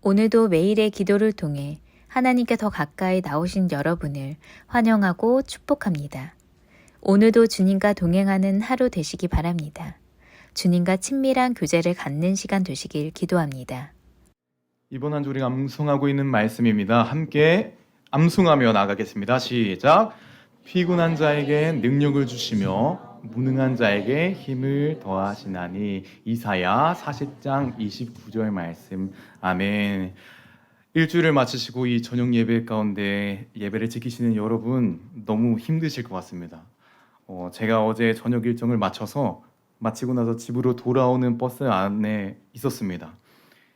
오늘도 매일의 기도를 통해 하나님께 더 가까이 나오신 여러분을 환영하고 축복합니다. 오늘도 주님과 동행하는 하루 되시기 바랍니다. 주님과 친밀한 교제를 갖는 시간 되시길 기도합니다. 이번 한 주 우리가 암송하고 있는 말씀입니다. 함께 암송하며 나가겠습니다. 시작. 피곤한 자에게 능력을 주시며 무능한 자에게 힘을 더하시나니. 이사야 40장 29절 말씀. 아멘. 일주일을 마치시고 이 저녁 예배 가운데 예배를 지키시는 여러분 너무 힘드실 것 같습니다. 제가 어제 저녁 일정을 마치고 나서 집으로 돌아오는 버스 안에 있었습니다.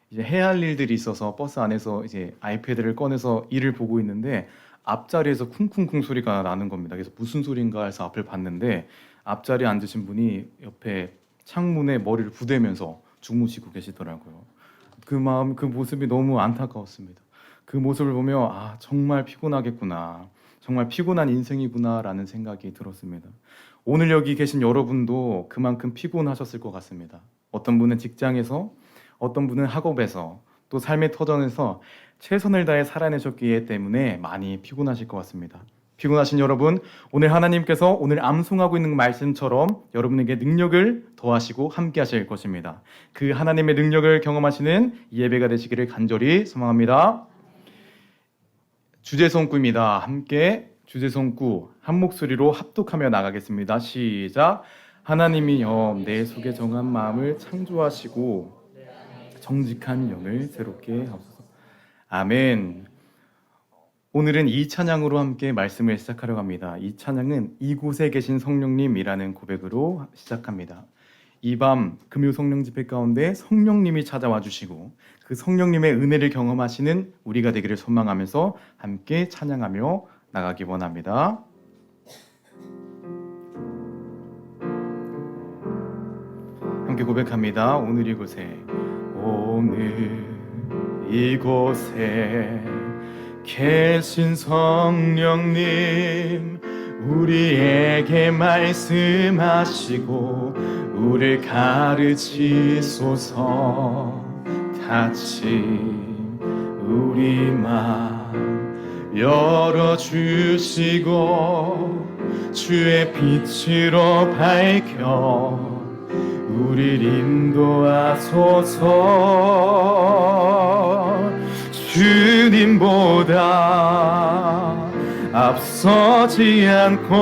이제 해야 할 일들이 있어서 버스 안에서 이제 아이패드를 꺼내서 일을 보고 있는데 앞자리에서 쿵쿵쿵 소리가 나는 겁니다. 그래서 무슨 소린가 해서 앞을 봤는데 앞자리에 앉으신 분이 옆에 창문에 머리를 부대면서 주무시고 계시더라고요. 그 모습이 너무 안타까웠습니다. 그 모습을 보며 정말 피곤하겠구나. 정말 피곤한 인생이구나라는 생각이 들었습니다. 오늘 여기 계신 여러분도 그만큼 피곤하셨을 것 같습니다. 어떤 분은 직장에서, 어떤 분은 학업에서, 또 삶의 터전에서 최선을 다해 살아내셨기 때문에 많이 피곤하실 것 같습니다. 피곤하신 여러분, 오늘 하나님께서 오늘 암송하고 있는 말씀처럼 여러분에게 능력을 더하시고 함께 하실 것입니다. 그 하나님의 능력을 경험하시는 예배가 되시기를 간절히 소망합니다. 주제송구입니다. 함께 주제송구 한 목소리로 합독하며 나가겠습니다. 시작. 하나님이여 내 속에 정한 마음을 창조하시고 정직한 영을 새롭게 하소서. 아멘. 오늘은 이 찬양으로 함께 말씀을 시작하려고 합니다. 이 찬양은 이곳에 계신 성령님이라는 고백으로 시작합니다. 이 밤 금요 성령 집회 가운데 성령님이 찾아와 주시고 그 성령님의 은혜를 경험하시는 우리가 되기를 소망하면서 함께 찬양하며 나가기 원합니다. 함께 고백합니다. 오늘 이곳에 계신 성령님 우리에게 말씀하시고 우리를 가르치소서. 다친 우리 마음 열어주시고 주의 빛으로 밝혀 우리를 인도하소서. 주님보다 앞서지 않고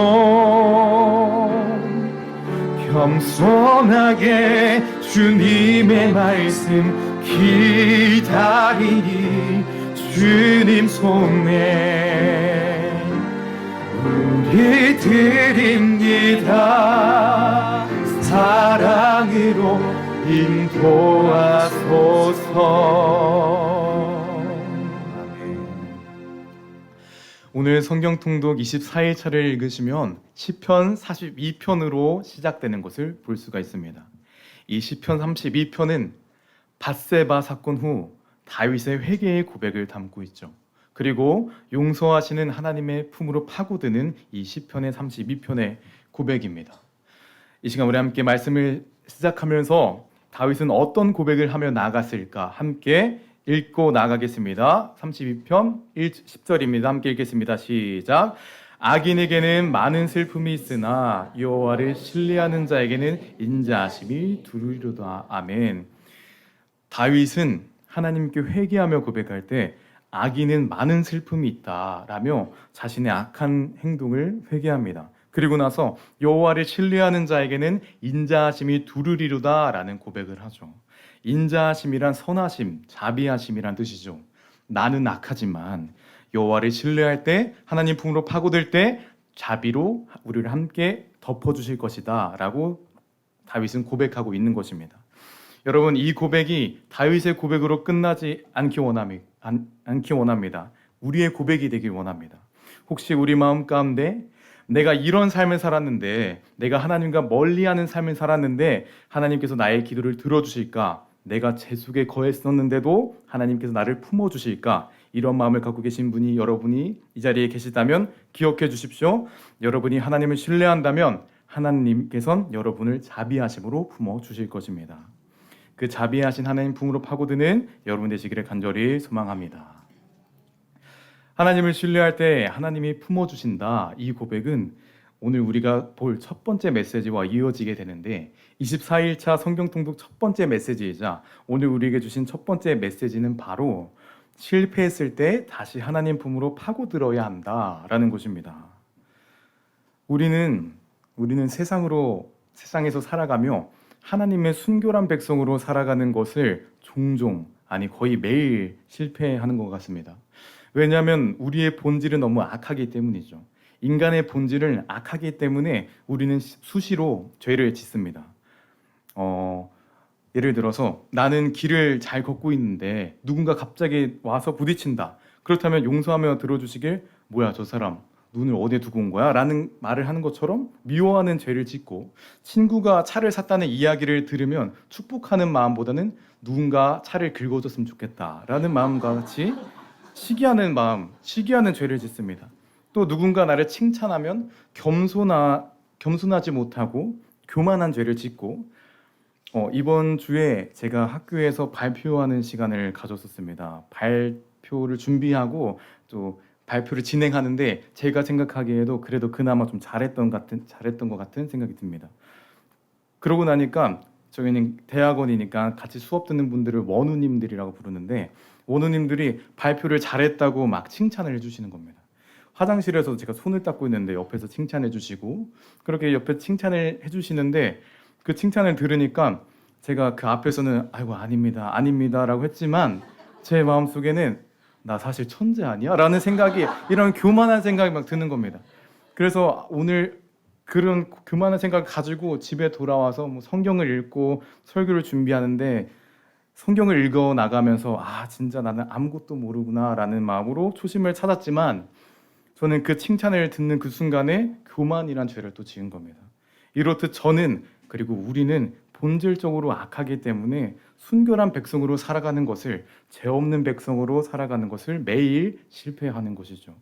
겸손하게 주님의 말씀 기다리니 주님 손에 우리 드립니다. 사랑으로 인도하소서. 오늘 성경 통독 24일차를 읽으시면 시편 42편으로 시작되는 것을 볼 수가 있습니다. 이 시편 32편은 밧세바 사건 후 다윗의 회개의 고백을 담고 있죠. 그리고 용서하시는 하나님의 품으로 파고드는 이 시편의 32편의 고백입니다. 이 시간 우리 함께 말씀을 시작하면서 다윗은 어떤 고백을 하며 나갔을까 함께 읽고 나가겠습니다. 32편 10절입니다. 함께 읽겠습니다. 시작. 악인에게는 많은 슬픔이 있으나 여호와를 신뢰하는 자에게는 인자하심이 두루리로다. 아멘. 다윗은 하나님께 회개하며 고백할 때 악인은 많은 슬픔이 있다라며 자신의 악한 행동을 회개합니다. 그리고 나서 여호와를 신뢰하는 자에게는 인자하심이 두루리로다라는 고백을 하죠. 인자하심이란 선하심, 자비하심이란 뜻이죠. 나는 악하지만 여호와를 신뢰할 때 하나님 품으로 파고들 때 자비로 우리를 함께 덮어주실 것이다 라고 다윗은 고백하고 있는 것입니다. 여러분, 이 고백이 다윗의 고백으로 끝나지 않기 원합니다. 우리의 고백이 되길 원합니다. 혹시 우리 마음 가운데 내가 이런 삶을 살았는데, 내가 하나님과 멀리하는 삶을 살았는데 하나님께서 나의 기도를 들어주실까? 내가 재수에 거했었는데도 하나님께서 나를 품어주실까? 이런 마음을 갖고 계신 분이 여러분이 이 자리에 계시다면 기억해 주십시오. 여러분이 하나님을 신뢰한다면 하나님께서는 여러분을 자비하심으로 품어주실 것입니다. 그 자비하신 하나님 품으로 파고드는 여러분 되시기를 간절히 소망합니다. 하나님을 신뢰할 때 하나님이 품어주신다. 이 고백은 오늘 우리가 볼 첫 번째 메시지와 이어지게 되는데 24일차 성경통독 첫 번째 메시지이자 오늘 우리에게 주신 첫 번째 메시지는 바로 실패했을 때 다시 하나님 품으로 파고들어야 한다라는 것입니다. 우리는 세상에서 살아가며 하나님의 순결한 백성으로 살아가는 것을 종종 아니 거의 매일 실패하는 것 같습니다. 왜냐하면 우리의 본질은 너무 악하기 때문이죠. 인간의 본질은 악하기 때문에 우리는 수시로 죄를 짓습니다. 예를 들어서 나는 길을 잘 걷고 있는데 누군가 갑자기 와서 부딪힌다. 그렇다면 용서하며 들어주시길 뭐야 저 사람 눈을 어디에 두고 온 거야? 라는 말을 하는 것처럼 미워하는 죄를 짓고 친구가 차를 샀다는 이야기를 들으면 축복하는 마음보다는 누군가 차를 긁어줬으면 좋겠다라는 마음과 같이 시기하는 죄를 짓습니다. 또 누군가 나를 칭찬하면 겸손하지 못하고 교만한 죄를 짓고 이번 주에 제가 학교에서 발표하는 시간을 가졌었습니다. 발표를 준비하고 또 발표를 진행하는데 제가 생각하기에도 그래도 그나마 좀 잘했던 것 같은 생각이 듭니다. 그러고 나니까 저희는 대학원이니까 같이 수업 듣는 분들을 원우님들이라고 부르는데 원우님들이 발표를 잘했다고 막 칭찬을 해주시는 겁니다. 화장실에서 제가 손을 닦고 있는데 옆에서 칭찬해 주시고 그렇게 옆에 칭찬을 해주시는데 그 칭찬을 들으니까 제가 그 앞에서는 아이고 아닙니다 라고 했지만 제 마음속에는 나 사실 천재 아니야? 라는 생각이 이런 교만한 생각이 막 드는 겁니다. 그래서 오늘 그런 교만한 생각을 가지고 집에 돌아와서 뭐 성경을 읽고 설교를 준비하는데 성경을 읽어 나가면서 진짜 나는 아무것도 모르구나 라는 마음으로 초심을 찾았지만 저는 그 칭찬을 듣는 그 순간에 교만이란 죄를 또 지은 겁니다. 이렇듯 저는 그리고 우리는 본질적으로 악하기 때문에 순결한 백성으로 살아가는 것을 죄 없는 백성으로 살아가는 것을 매일 실패하는 것이죠.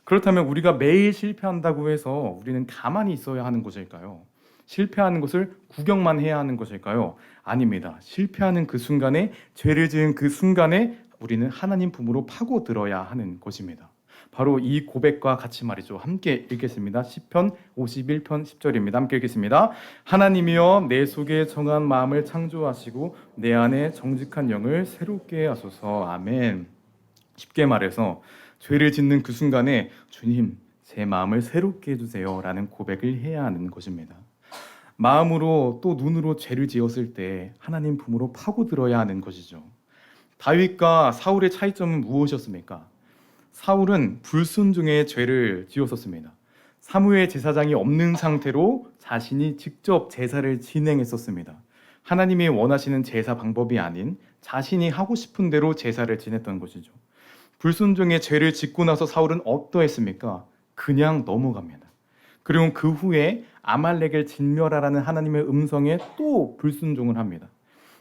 그렇다면 우리가 매일 실패한다고 해서 우리는 가만히 있어야 하는 것일까요? 실패하는 것을 구경만 해야 하는 것일까요? 아닙니다. 실패하는 그 순간에 죄를 지은 그 순간에 우리는 하나님 품으로 파고들어야 하는 것입니다. 바로 이 고백과 같이 말이죠. 함께 읽겠습니다. 시편 51편 10절입니다. 함께 읽겠습니다. 하나님이여 내 속에 정한 마음을 창조하시고 내 안에 정직한 영을 새롭게 하소서. 아멘. 쉽게 말해서 죄를 짓는 그 순간에 주님 제 마음을 새롭게 해주세요 라는 고백을 해야 하는 것입니다. 마음으로 또 눈으로 죄를 지었을 때 하나님 품으로 파고들어야 하는 것이죠. 다윗과 사울의 차이점은 무엇이었습니까? 사울은 불순종의 죄를 지었었습니다. 사무엘 제사장이 없는 상태로 자신이 직접 제사를 진행했었습니다. 하나님이 원하시는 제사 방법이 아닌 자신이 하고 싶은 대로 제사를 지냈던 것이죠. 불순종의 죄를 짓고 나서 사울은 어떠했습니까? 그냥 넘어갑니다. 그리고 그 후에 아말렉을 진멸하라는 하나님의 음성에 또 불순종을 합니다.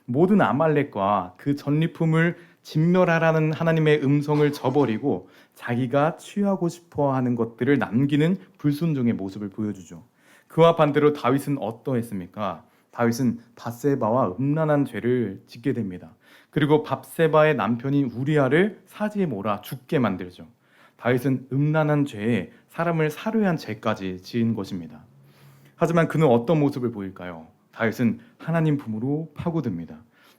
모든 아말렉과 그 전리품을 진멸하라는 하나님의 음성을 저버리고 자기가 취하고 싶어하는 것들을 남기는 불순종의 모습을 보여주죠. 그와 반대로 다윗은 어떠했습니까? 다윗은 밧세바와 음란한 죄를 짓게 됩니다. 그리고 밧세바의 남편인 우리아를 사지에 몰아 죽게 만들죠. 다윗은 음란한 죄에 사람을 살해한 죄까지 지은 것입니다. 하지만 그는 어떤 모습을 보일까요? 다윗은 하나님 품으로 파고듭니다.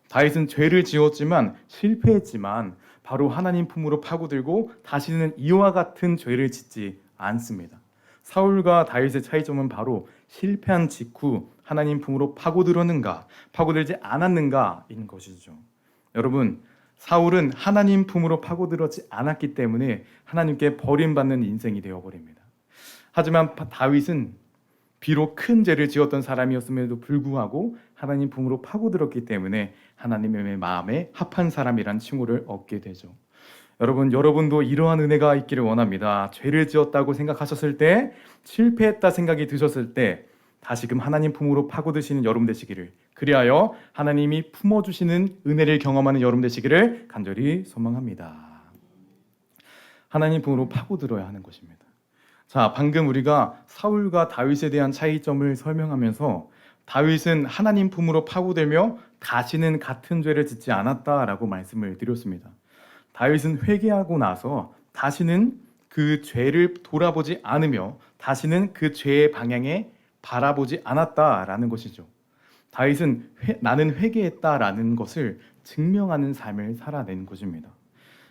다윗은 죄를 지었지만 실패했지만 바로 하나님 품으로 파고들고 다시는 이와 같은 죄를 짓지 않습니다. 사울과 다윗의 차이점은 바로 실패한 직후 하나님 품으로 파고들었는가 파고들지 않았는가인 것이죠. 여러분, 사울은 하나님 품으로 파고들었지 않았기 때문에 하나님께 버림받는 인생이 되어버립니다. 하지만 다윗은 비록 큰 죄를 지었던 사람이었음에도 불구하고 하나님 품으로 파고들었기 때문에 하나님의 마음에 합한 사람이란 칭호를 얻게 되죠. 여러분도 이러한 은혜가 있기를 원합니다. 죄를 지었다고 생각하셨을 때, 실패했다 생각이 드셨을 때 다시금 하나님 품으로 파고드시는 여러분 되시기를, 그리하여 하나님이 품어주시는 은혜를 경험하는 여러분 되시기를 간절히 소망합니다. 하나님 품으로 파고들어야 하는 것입니다. 자, 방금 우리가 사울과 다윗에 대한 차이점을 설명하면서 다윗은 하나님 품으로 파고들며 다시는 같은 죄를 짓지 않았다라고 말씀을 드렸습니다. 다윗은 회개하고 나서 다시는 그 죄를 돌아보지 않으며 다시는 그 죄의 방향에 바라보지 않았다라는 것이죠. 다윗은 나는 회개했다라는 것을 증명하는 삶을 살아낸 것입니다.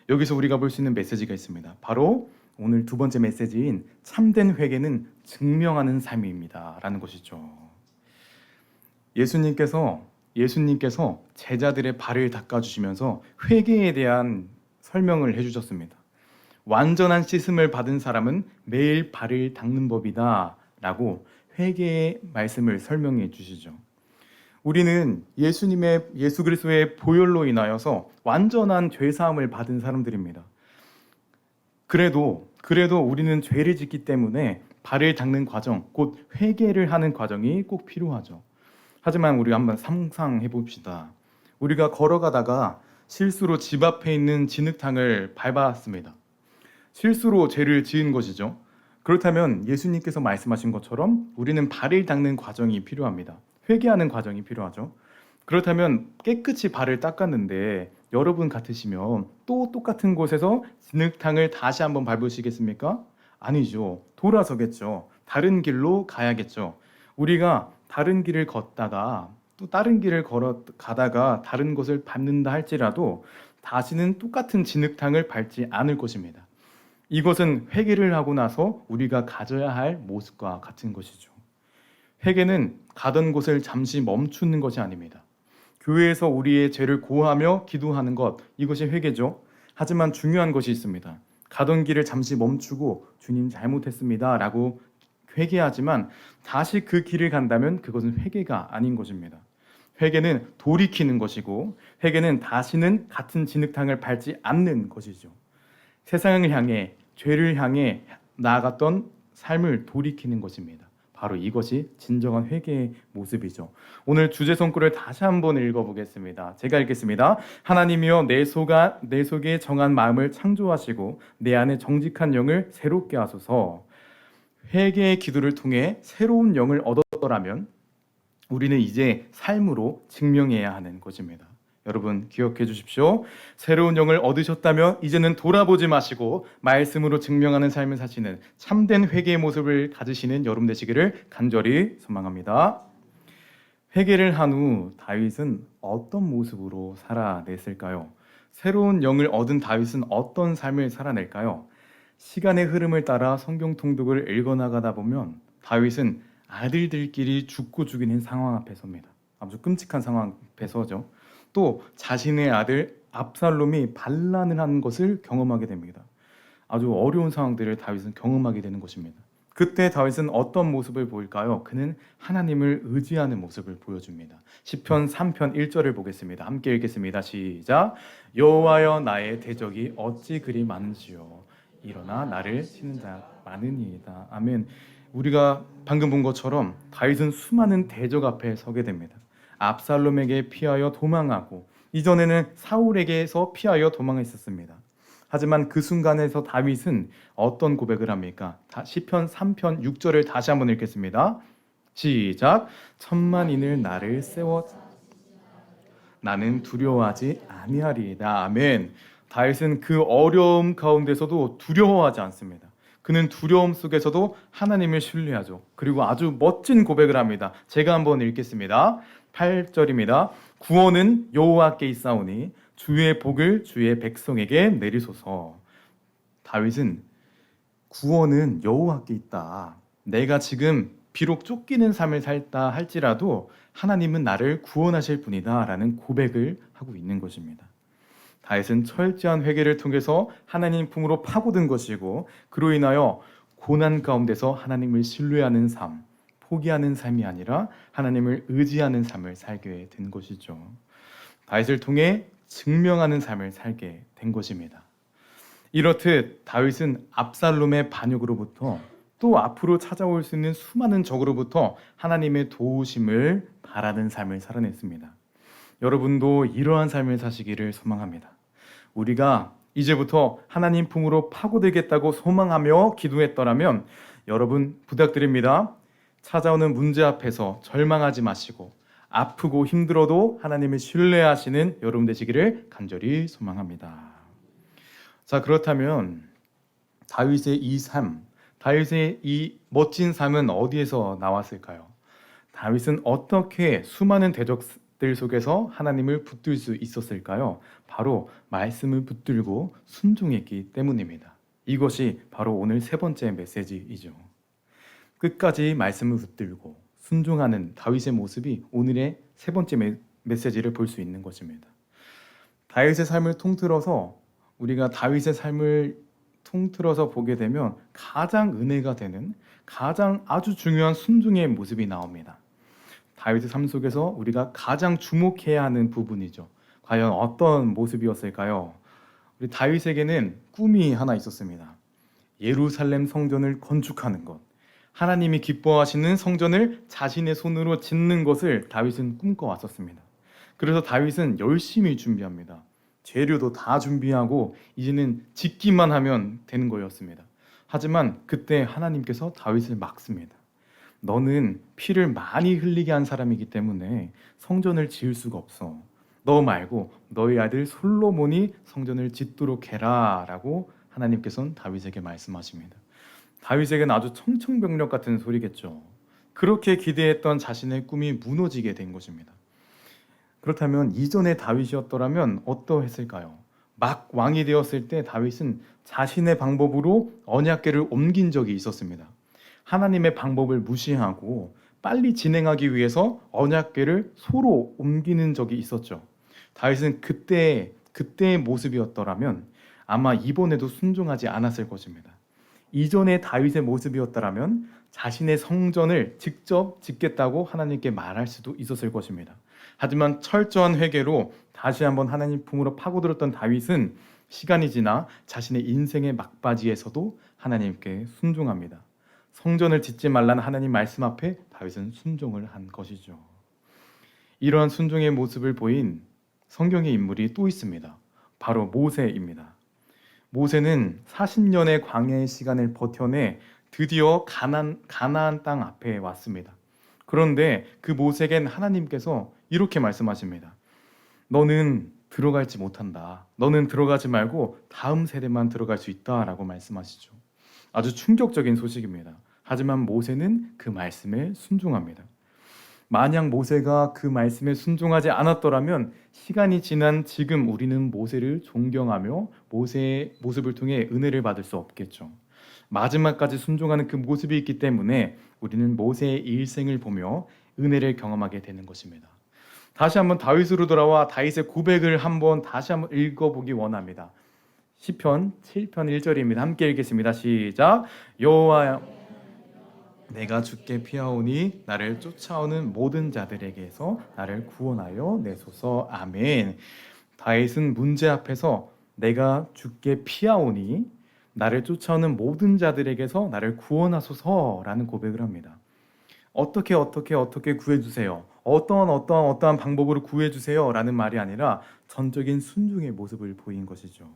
여기서 우리가 볼 수 있는 메시지가 있습니다. 바로 오늘 두 번째 메시지인 참된 회개는 증명하는 삶입니다 라는 것이죠. 예수님께서 제자들의 발을 닦아주시면서 회개에 대한 설명을 해주셨습니다. 완전한 씻음을 받은 사람은 매일 발을 닦는 법이다 라고 회개의 말씀을 설명해 주시죠. 우리는 예수 그리스도의 보혈로 인하여서 완전한 죄사함을 받은 사람들입니다. 그래도 우리는 죄를 짓기 때문에 발을 닦는 과정, 곧 회개를 하는 과정이 꼭 필요하죠. 하지만 우리가 한번 상상해 봅시다. 우리가 걸어가다가 실수로 집 앞에 있는 진흙탕을 밟았습니다. 실수로 죄를 지은 것이죠. 그렇다면 예수님께서 말씀하신 것처럼 우리는 발을 닦는 과정이 필요합니다. 회개하는 과정이 필요하죠. 그렇다면 깨끗이 발을 닦았는데 여러분 같으시면 또 똑같은 곳에서 진흙탕을 다시 한번 밟으시겠습니까? 아니죠. 돌아서겠죠. 다른 길로 가야겠죠. 우리가 다른 길을 걷다가 또 다른 길을 걸어가다가 다른 곳을 밟는다 할지라도 다시는 똑같은 진흙탕을 밟지 않을 것입니다. 이것은 회개를 하고 나서 우리가 가져야 할 모습과 같은 것이죠. 회개는 가던 곳을 잠시 멈추는 것이 아닙니다. 교회에서 우리의 죄를 고하며 기도하는 것, 이것이 회개죠. 하지만 중요한 것이 있습니다. 가던 길을 잠시 멈추고 주님 잘못했습니다 라고 회개하지만 다시 그 길을 간다면 그것은 회개가 아닌 것입니다. 회개는 돌이키는 것이고 회개는 다시는 같은 진흙탕을 밟지 않는 것이죠. 세상을 향해 죄를 향해 나아갔던 삶을 돌이키는 것입니다. 바로 이것이 진정한 회개의 모습이죠. 오늘 주제 성구를 다시 한번 읽어보겠습니다. 제가 읽겠습니다. 하나님이여 내 속에 정한 마음을 창조하시고 내 안에 정직한 영을 새롭게 하소서. 회개의 기도를 통해 새로운 영을 얻었더라면 우리는 이제 삶으로 증명해야 하는 것입니다. 여러분 기억해 주십시오. 새로운 영을 얻으셨다면 이제는 돌아보지 마시고 말씀으로 증명하는 삶을 사시는 참된 회개의 모습을 가지시는 여러분 되시기를 간절히 소망합니다. 회개를 한 후 다윗은 어떤 모습으로 살아냈을까요? 새로운 영을 얻은 다윗은 어떤 삶을 살아낼까요? 시간의 흐름을 따라 성경 통독을 읽어나가다 보면 다윗은 아들들끼리 죽고 죽이는 상황 앞에 섭니다. 아주 끔찍한 상황 앞에 서죠. 또 자신의 아들 압살롬이 반란을 하는 것을 경험하게 됩니다. 아주 어려운 상황들을 다윗은 경험하게 되는 것입니다. 그때 다윗은 어떤 모습을 보일까요? 그는 하나님을 의지하는 모습을 보여줍니다. 시편 3편 1절을 보겠습니다. 함께 읽겠습니다. 시작. 여호와여 나의 대적이 어찌 그리 많은지요. 일어나 나를 치는 자 많으니이다. 아멘. 우리가 방금 본 것처럼 다윗은 수많은 대적 앞에 서게 됩니다. 압살롬에게 피하여 도망하고 이전에는 사울에게서 피하여 도망했었습니다. 하지만 그 순간에서 다윗은 어떤 고백을 합니까? 시편 3편 6절을 다시 한번 읽겠습니다. 시작. 천만인을 나를 세워 나는 두려워하지 아니하리이다. 아멘. 다윗은 그 어려움 가운데서도 두려워하지 않습니다. 그는 두려움 속에서도 하나님을 신뢰하죠. 그리고 아주 멋진 고백을 합니다. 제가 한번 읽겠습니다. 8절입니다. 구원은 여호와께 있사오니 주의 복을 주의 백성에게 내리소서. 다윗은 구원은 여호와께 있다. 내가 지금 비록 쫓기는 삶을 살다 할지라도 하나님은 나를 구원하실 분이다 라는 고백을 하고 있는 것입니다. 다윗은 철저한 회개를 통해서 하나님 품으로 파고든 것이고 그로 인하여 고난 가운데서 하나님을 신뢰하는 삶, 포기하는 삶이 아니라 하나님을 의지하는 삶을 살게 된 것이죠. 다윗을 통해 증명하는 삶을 살게 된 것입니다. 이렇듯 다윗은 압살롬의 반역으로부터 또 앞으로 찾아올 수 있는 수많은 적으로부터 하나님의 도우심을 바라는 삶을 살아냈습니다. 여러분도 이러한 삶을 사시기를 소망합니다. 우리가 이제부터 하나님 품으로 파고들겠다고 소망하며 기도했더라면 여러분 부탁드립니다. 찾아오는 문제 앞에서 절망하지 마시고 아프고 힘들어도 하나님을 신뢰하시는 여러분 되시기를 간절히 소망합니다. 자, 그렇다면 다윗의 이 삶, 다윗의 이 멋진 삶은 어디에서 나왔을까요? 다윗은 어떻게 수많은 대적들 속에서 하나님을 붙들 수 있었을까요? 바로 말씀을 붙들고 순종했기 때문입니다. 이것이 바로 오늘 세 번째 메시지이죠. 끝까지 말씀을 붙들고 순종하는 다윗의 모습이 오늘의 세 번째 메시지를 볼 수 있는 것입니다. 다윗의 삶을 통틀어서 우리가 다윗의 삶을 통틀어서 보게 되면 가장 은혜가 되는 가장 아주 중요한 순종의 모습이 나옵니다. 다윗의 삶 속에서 우리가 가장 주목해야 하는 부분이죠. 과연 어떤 모습이었을까요? 우리 다윗에게는 꿈이 하나 있었습니다. 예루살렘 성전을 건축하는 것. 하나님이 기뻐하시는 성전을 자신의 손으로 짓는 것을 다윗은 꿈꿔왔었습니다. 그래서 다윗은 열심히 준비합니다. 재료도 다 준비하고 이제는 짓기만 하면 되는 거였습니다. 하지만 그때 하나님께서 다윗을 막습니다. 너는 피를 많이 흘리게 한 사람이기 때문에 성전을 지을 수가 없어. 너 말고 너희 아들 솔로몬이 성전을 짓도록 해라 라고 하나님께서는 다윗에게 말씀하십니다. 다윗에게는 아주 청천벽력 같은 소리겠죠. 그렇게 기대했던 자신의 꿈이 무너지게 된 것입니다. 그렇다면 이전의 다윗이었더라면 어떠했을까요? 막 왕이 되었을 때 다윗은 자신의 방법으로 언약궤를 옮긴 적이 있었습니다. 하나님의 방법을 무시하고 빨리 진행하기 위해서 언약궤를 소로 옮기는 적이 있었죠. 다윗은 그때의 모습이었더라면 아마 이번에도 순종하지 않았을 것입니다. 이전의 다윗의 모습이었더라면 자신의 성전을 직접 짓겠다고 하나님께 말할 수도 있었을 것입니다. 하지만 철저한 회개로 다시 한번 하나님 품으로 파고들었던 다윗은 시간이 지나 자신의 인생의 막바지에서도 하나님께 순종합니다. 성전을 짓지 말라는 하나님 말씀 앞에 다윗은 순종을 한 것이죠. 이러한 순종의 모습을 보인 성경의 인물이 또 있습니다. 바로 모세입니다. 모세는 40년의 광야의 시간을 버텨내 드디어 가나안 땅 앞에 왔습니다. 그런데 그 모세에겐 하나님께서 이렇게 말씀하십니다. 너는 들어갈지 못한다. 너는 들어가지 말고 다음 세대만 들어갈 수 있다라고 말씀하시죠. 아주 충격적인 소식입니다. 하지만 모세는 그 말씀에 순종합니다. 만약 모세가 그 말씀에 순종하지 않았더라면 시간이 지난 지금 우리는 모세를 존경하며 모세의 모습을 통해 은혜를 받을 수 없겠죠. 마지막까지 순종하는 그 모습이 있기 때문에 우리는 모세의 일생을 보며 은혜를 경험하게 되는 것입니다. 다시 한번 다윗으로 돌아와 다윗의 고백을 다시 한번 읽어보기 원합니다. 시편 7편 1절입니다. 함께 읽겠습니다. 시작. 여호와여, 내가 주께 피하오니 나를 쫓아오는 모든 자들에게서 나를 구원하여 내소서. 아멘. 다윗은 문제 앞에서 내가 주께 피하오니 나를 쫓아오는 모든 자들에게서 나를 구원하소서라는 고백을 합니다. 어떻게 구해주세요. 어떠한 방법으로 구해주세요 라는 말이 아니라 전적인 순종의 모습을 보인 것이죠.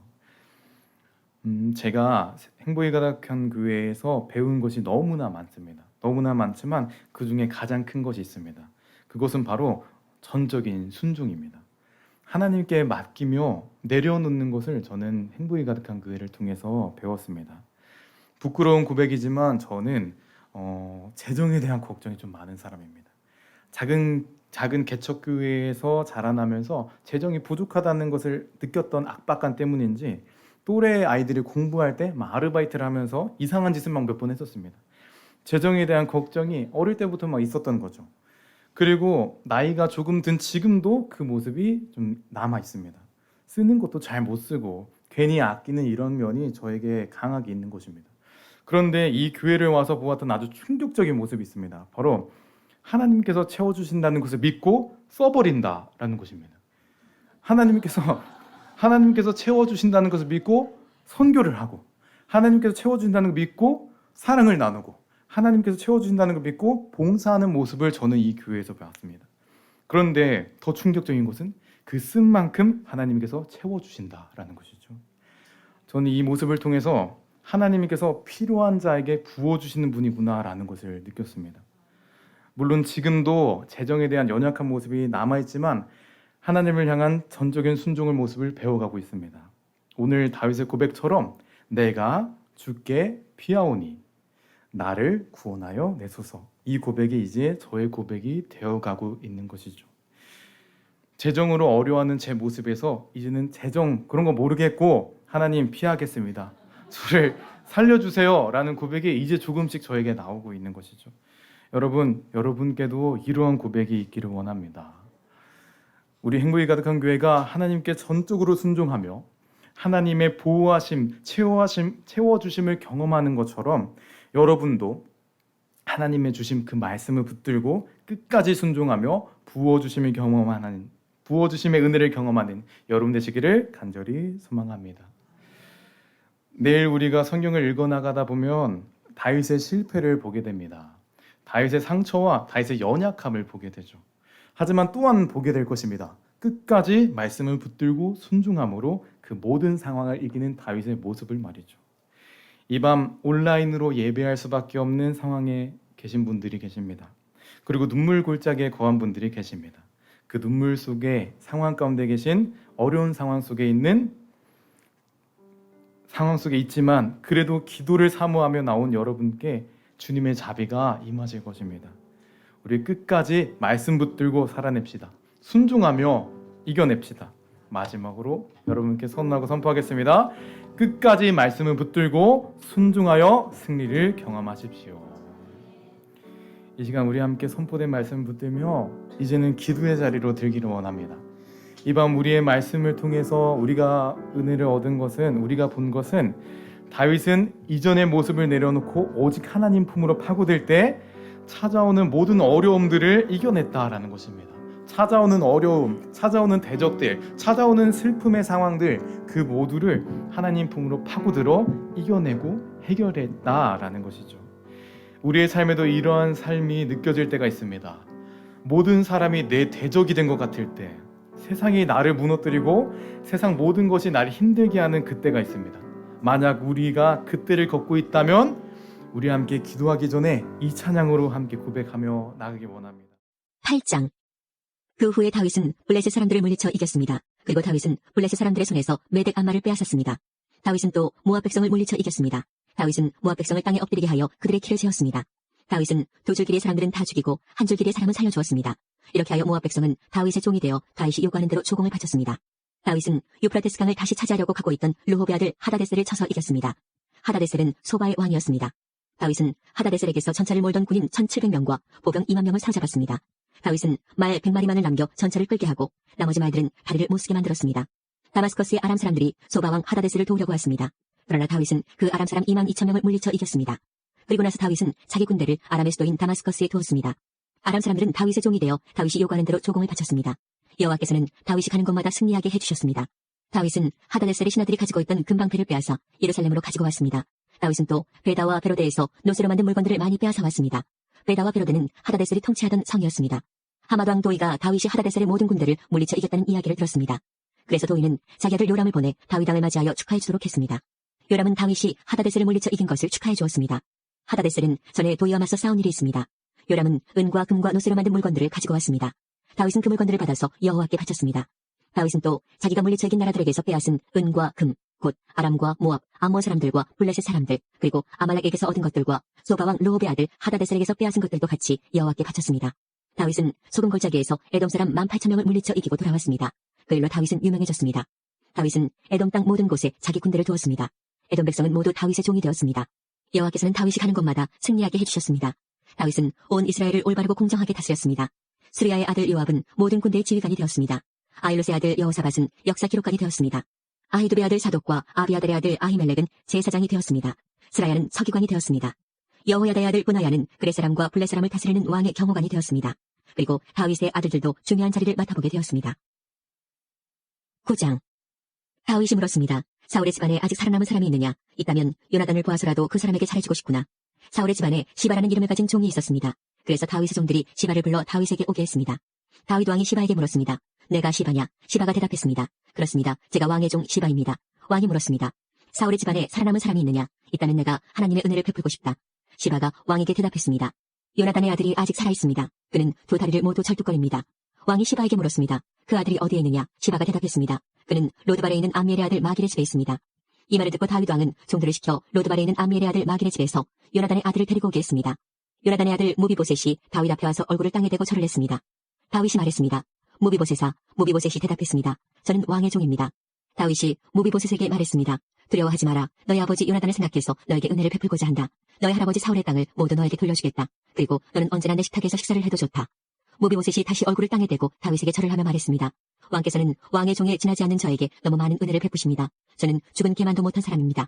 제가 행복이 가득한 교회에서 배운 것이 너무나 많습니다. 너무나 많지만 그 중에 가장 큰 것이 있습니다. 그것은 바로 전적인 순종입니다. 하나님께 맡기며 내려놓는 것을 저는 행복이 가득한 교회를 통해서 배웠습니다. 부끄러운 고백이지만 저는 재정에 대한 걱정이 좀 많은 사람입니다. 작은 개척교회에서 자라나면서 재정이 부족하다는 것을 느꼈던 압박감 때문인지 또래 아이들이 공부할 때 아르바이트를 하면서 이상한 짓을 몇 번 했었습니다. 재정에 대한 걱정이 어릴 때부터 있었던 거죠. 그리고 나이가 조금 든 지금도 그 모습이 좀 남아 있습니다. 쓰는 것도 잘 못 쓰고 괜히 아끼는 이런 면이 저에게 강하게 있는 것입니다. 그런데 이 교회를 와서 보았던 아주 충격적인 모습이 있습니다. 바로 하나님께서 채워주신다는 것을 믿고 써버린다라는 것입니다. 하나님께서 채워주신다는 것을 믿고 선교를 하고, 하나님께서 채워준다는 걸 믿고 사랑을 나누고, 하나님께서 채워주신다는 걸 믿고 봉사하는 모습을 저는 이 교회에서 배웠습니다. 그런데 더 충격적인 것은 그 쓴 만큼 하나님께서 채워주신다라는 것이죠. 저는 이 모습을 통해서 하나님께서 필요한 자에게 부어주시는 분이구나라는 것을 느꼈습니다. 물론 지금도 재정에 대한 연약한 모습이 남아있지만 하나님을 향한 전적인 순종의 모습을 배워가고 있습니다. 오늘 다윗의 고백처럼 내가 주께 피하오니 나를 구원하여 내소서. 이 고백이 이제 저의 고백이 되어가고 있는 것이죠. 재정으로 어려워하는 제 모습에서 이제는 재정 그런 거 모르겠고 하나님 피하겠습니다. 저를 살려주세요 라는 고백이 이제 조금씩 저에게 나오고 있는 것이죠. 여러분께도 이러한 고백이 있기를 원합니다. 우리 행복이 가득한 교회가 하나님께 전적으로 순종하며 하나님의 보호하심, 채워주심을 경험하는 것처럼 여러분도 하나님의 주심 그 말씀을 붙들고 끝까지 순종하며 부어주심의 은혜를 경험하는 여러분 되시기를 간절히 소망합니다. 내일 우리가 성경을 읽어나가다 보면 다윗의 실패를 보게 됩니다. 다윗의 상처와 다윗의 연약함을 보게 되죠. 하지만 또한 보게 될 것입니다. 끝까지 말씀을 붙들고 순종함으로 그 모든 상황을 이기는 다윗의 모습을 말이죠. 이 밤 온라인으로 예배할 수밖에 없는 상황에 계신 분들이 계십니다. 그리고 눈물 골짜기에 거한 분들이 계십니다. 그 눈물 속에 상황 가운데 계신 어려운 상황 속에 있지만 그래도 기도를 사모하며 나온 여러분께 주님의 자비가 임하실 것입니다. 우리 끝까지 말씀 붙들고 살아냅시다. 순종하며 이겨냅시다. 마지막으로 여러분께 선언하고 선포하겠습니다. 끝까지 말씀을 붙들고 순종하여 승리를 경험하십시오. 이 시간 우리 함께 선포된 말씀을 붙들며 이제는 기도의 자리로 들기를 원합니다. 이 밤 우리의 말씀을 통해서 우리가 은혜를 얻은 것은, 우리가 본 것은 다윗은 이전의 모습을 내려놓고 오직 하나님 품으로 파고들 때 찾아오는 모든 어려움들을 이겨냈다라는 것입니다. 찾아오는 어려움, 찾아오는 대적들, 찾아오는 슬픔의 상황들 그 모두를 하나님 품으로 파고들어 이겨내고 해결했다라는 것이죠. 우리의 삶에도 이러한 삶이 느껴질 때가 있습니다. 모든 사람이 내 대적이 된 것 같을 때, 세상이 나를 무너뜨리고 세상 모든 것이 나를 힘들게 하는 그때가 있습니다. 만약 우리가 그때를 걷고 있다면 우리 함께 기도하기 전에 이 찬양으로 함께 고백하며 나가기 원합니다. 8장. 그 후에 다윗은 블레셋 사람들을 물리쳐 이겼습니다. 그리고 다윗은 블레셋 사람들의 손에서 메덱 암마를 빼앗았습니다. 다윗은 또 모압 백성을 물리쳐 이겼습니다. 다윗은 모압 백성을 땅에 엎드리게 하여 그들의 키를 세웠습니다. 다윗은 두 줄길의 사람들은 다 죽이고 한 줄길의 사람은 살려주었습니다. 이렇게 하여 모압 백성은 다윗의 종이 되어 다윗이 요구하는 대로 조공을 바쳤습니다. 다윗은 유프라테스 강을 다시 차지하려고 가고 있던 르호베 아들 하다데셀을 쳐서 이겼습니다. 하다데셀은 소바의 왕이었습니다. 다윗은 하다데셀에게서 전차를 몰던 군인 1,700명과 보병 2만 명을 사로잡았습니다. 다윗은 말 100마리만을 남겨 전차를 끌게 하고 나머지 말들은 다리를 못쓰게 만들었습니다. 다마스커스의 아람 사람들이 소바왕 하다데셀을 도우려고 했습니다. 그러나 다윗은 그 아람 사람 2만 2천 명을 물리쳐 이겼습니다. 그리고 나서 다윗은 자기 군대를 아람의 수도인 다마스커스에 두었습니다. 아람 사람들은 다윗의 종이 되어 다윗이 요구하는 대로 조공을 바쳤습니다. 여호와께서는 다윗이 가는 곳마다 승리하게 해주셨습니다. 다윗은 하다데셀의 신하들이 가지고 있던 금방패를 빼앗아 예루살렘으로 가지고 왔습니다. 다윗은 또 베다와 베로데에서 노쇠로 만든 물건들을 많이 빼앗아 왔습니다. 베다와 베로데는 하다데셀이 통치하던 성이었습니다. 하맛 왕 도이가 다윗이 하다데셀의 모든 군대를 물리쳐 이겼다는 이야기를 들었습니다. 그래서 도이는 자기 아들 요람을 보내 다윗 왕을 맞이하여 축하해 주도록 했습니다. 요람은 다윗이 하다데셀을 물리쳐 이긴 것을 축하해 주었습니다. 하다데셀은 전에 도이와 맞서 싸운 일이 있습니다. 요람은 은과 금과 노쇠로 만든 물건들을 가지고 왔습니다. 다윗은 그 물건들을 받아서 여호와께 바쳤습니다. 다윗은 또 자기가 물리쳐 이긴 나라들에게서 빼앗은 은과 금, 곧 아람과 모압, 암몬 사람들과 블레셋 사람들, 그리고 아말렉에게서 얻은 것들과 소바왕 르호베 아들 하다데셀에게서 빼앗은 것들도 같이 여호와께 바쳤습니다. 다윗은 소금 골짜기에서 에돔 사람 18,000명을 물리쳐 이기고 돌아왔습니다. 그 일로 다윗은 유명해졌습니다. 다윗은 에돔 땅 모든 곳에 자기 군대를 두었습니다. 에돔 백성은 모두 다윗의 종이 되었습니다. 여호와께서는 다윗이 가는 곳마다 승리하게 해주셨습니다. 다윗은 온 이스라엘을 올바르고 공정하게 다스렸습니다. 스루야의 아들 요압은 모든 군대의 지휘관이 되었습니다. 아일롯의 아들 여호사밧은 역사 기록관이 되었습니다. 아히두베 아들 사독과 아비아달의 아들 아히멜렉은 제사장이 되었습니다. 스라야는 서기관이 되었습니다. 여호야다의 아들 브나야는 그렛 사람과 블렛 사람을 다스리는 왕의 경호관이 되었습니다. 그리고 다윗의 아들들도 중요한 자리를 맡아보게 되었습니다. 9장. 다윗이 물었습니다. 사울의 집안에 아직 살아남은 사람이 있느냐? 있다면 요나단을 보아서라도 그 사람에게 잘해주고 싶구나. 사울의 집안에 시바라는 이름을 가진 종이 있었습니다. 그래서 다윗의 종들이 시바를 불러 다윗에게 오게 했습니다. 다윗 왕이 시바에게 물었습니다. 내가 시바냐? 시바가 대답했습니다. 그렇습니다. 제가 왕의 종 시바입니다. 왕이 물었습니다. 사울의 집안에 살아남은 사람이 있느냐? 있다면 내가 하나님의 은혜를 베풀고 싶다. 시바가 왕에게 대답했습니다. 요나단의 아들이 아직 살아있습니다. 그는 두 다리를 모두 절뚝거립니다. 왕이 시바에게 물었습니다. 그 아들이 어디에 있느냐? 시바가 대답했습니다. 그는 로드발에 있는 암미엘의 아들 마길의 집에 있습니다. 이 말을 듣고 다윗 왕은 종들을 시켜 로드발에 있는 암미엘의 아들 마길의 집에서 요나단의 아들을 데리고 오게 했습니다. 요나단의 아들 무비보셋이 다윗 앞에 와서 얼굴을 땅에 대고 절을 했습니다. 다윗이 말했습니다. 무비보셋아. 무비보셋이 대답했습니다. 저는 왕의 종입니다. 다윗이 무비보셋에게 말했습니다. 두려워하지 마라. 너희 아버지 요나단을 생각해서 너에게 은혜를 베풀고자 한다. 너희 할아버지 사울의 땅을 모두 너에게 돌려주겠다. 그리고 너는 언제나 내 식탁에서 식사를 해도 좋다. 무비보셋이 다시 얼굴을 땅에 대고 다윗에게 절을 하며 말했습니다. 왕께서는 왕의 종에 지나지 않는 저에게 너무 많은 은혜를 베푸십니다. 저는 죽은 개만도 못한 사람입니다.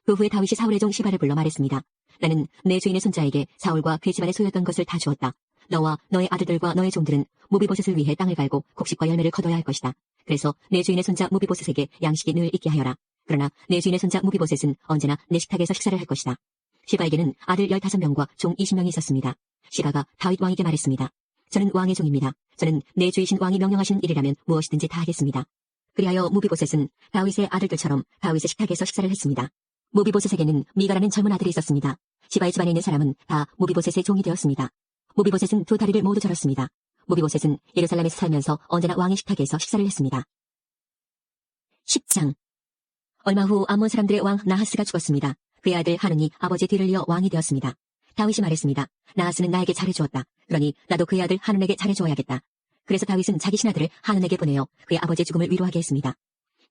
그 후에 다윗이 사울의 종 시바를 불러 말했습니다. 나는 내 주인의 손자에게 사울과 그의 집안에 소유했던 것을 다 주었다. 너와 너의 아들들과 너의 종들은 무비보셋을 위해 땅을 갈고 곡식과 열매를 거둬야 할 것이다. 그래서 내 주인의 손자 무비보셋에게 양식이 늘 있게 하여라. 그러나 내 주인의 손자 무비보셋은 언제나 내 식탁에서 식사를 할 것이다. 시바에게는 아들 15명과 종 20명이 있었습니다. 시바가 다윗 왕에게 말했습니다. 저는 왕의 종입니다. 저는 내 주이신 왕이 명령하신 일이라면 무엇이든지 다 하겠습니다. 그리하여 무비보셋은 다윗의 아들들처럼 다윗의 식탁에서 식사를 했습니다. 무비보셋에게는 미가라는 젊은 아들이 있었습니다. 시바의 집안에 있는 사람은 다 무비보셋의 종이 되었습니다. 무비보셋은 두 다리를 모두 절었습니다. 무비보셋은 예루살렘에서 살면서 언제나 왕의 식탁에서 식사를 했습니다. 10장. 얼마 후 암몬 사람들의 왕 나하스가 죽었습니다. 그의 아들 하눈이 아버지의 뒤를 이어 왕이 되었습니다. 다윗이 말했습니다. 나하스는 나에게 잘해주었다. 그러니 나도 그의 아들 하눈에게 잘해주어야겠다. 그래서 다윗은 자기 신하들을 하눈에게 보내어 그의 아버지의 죽음을 위로하게 했습니다.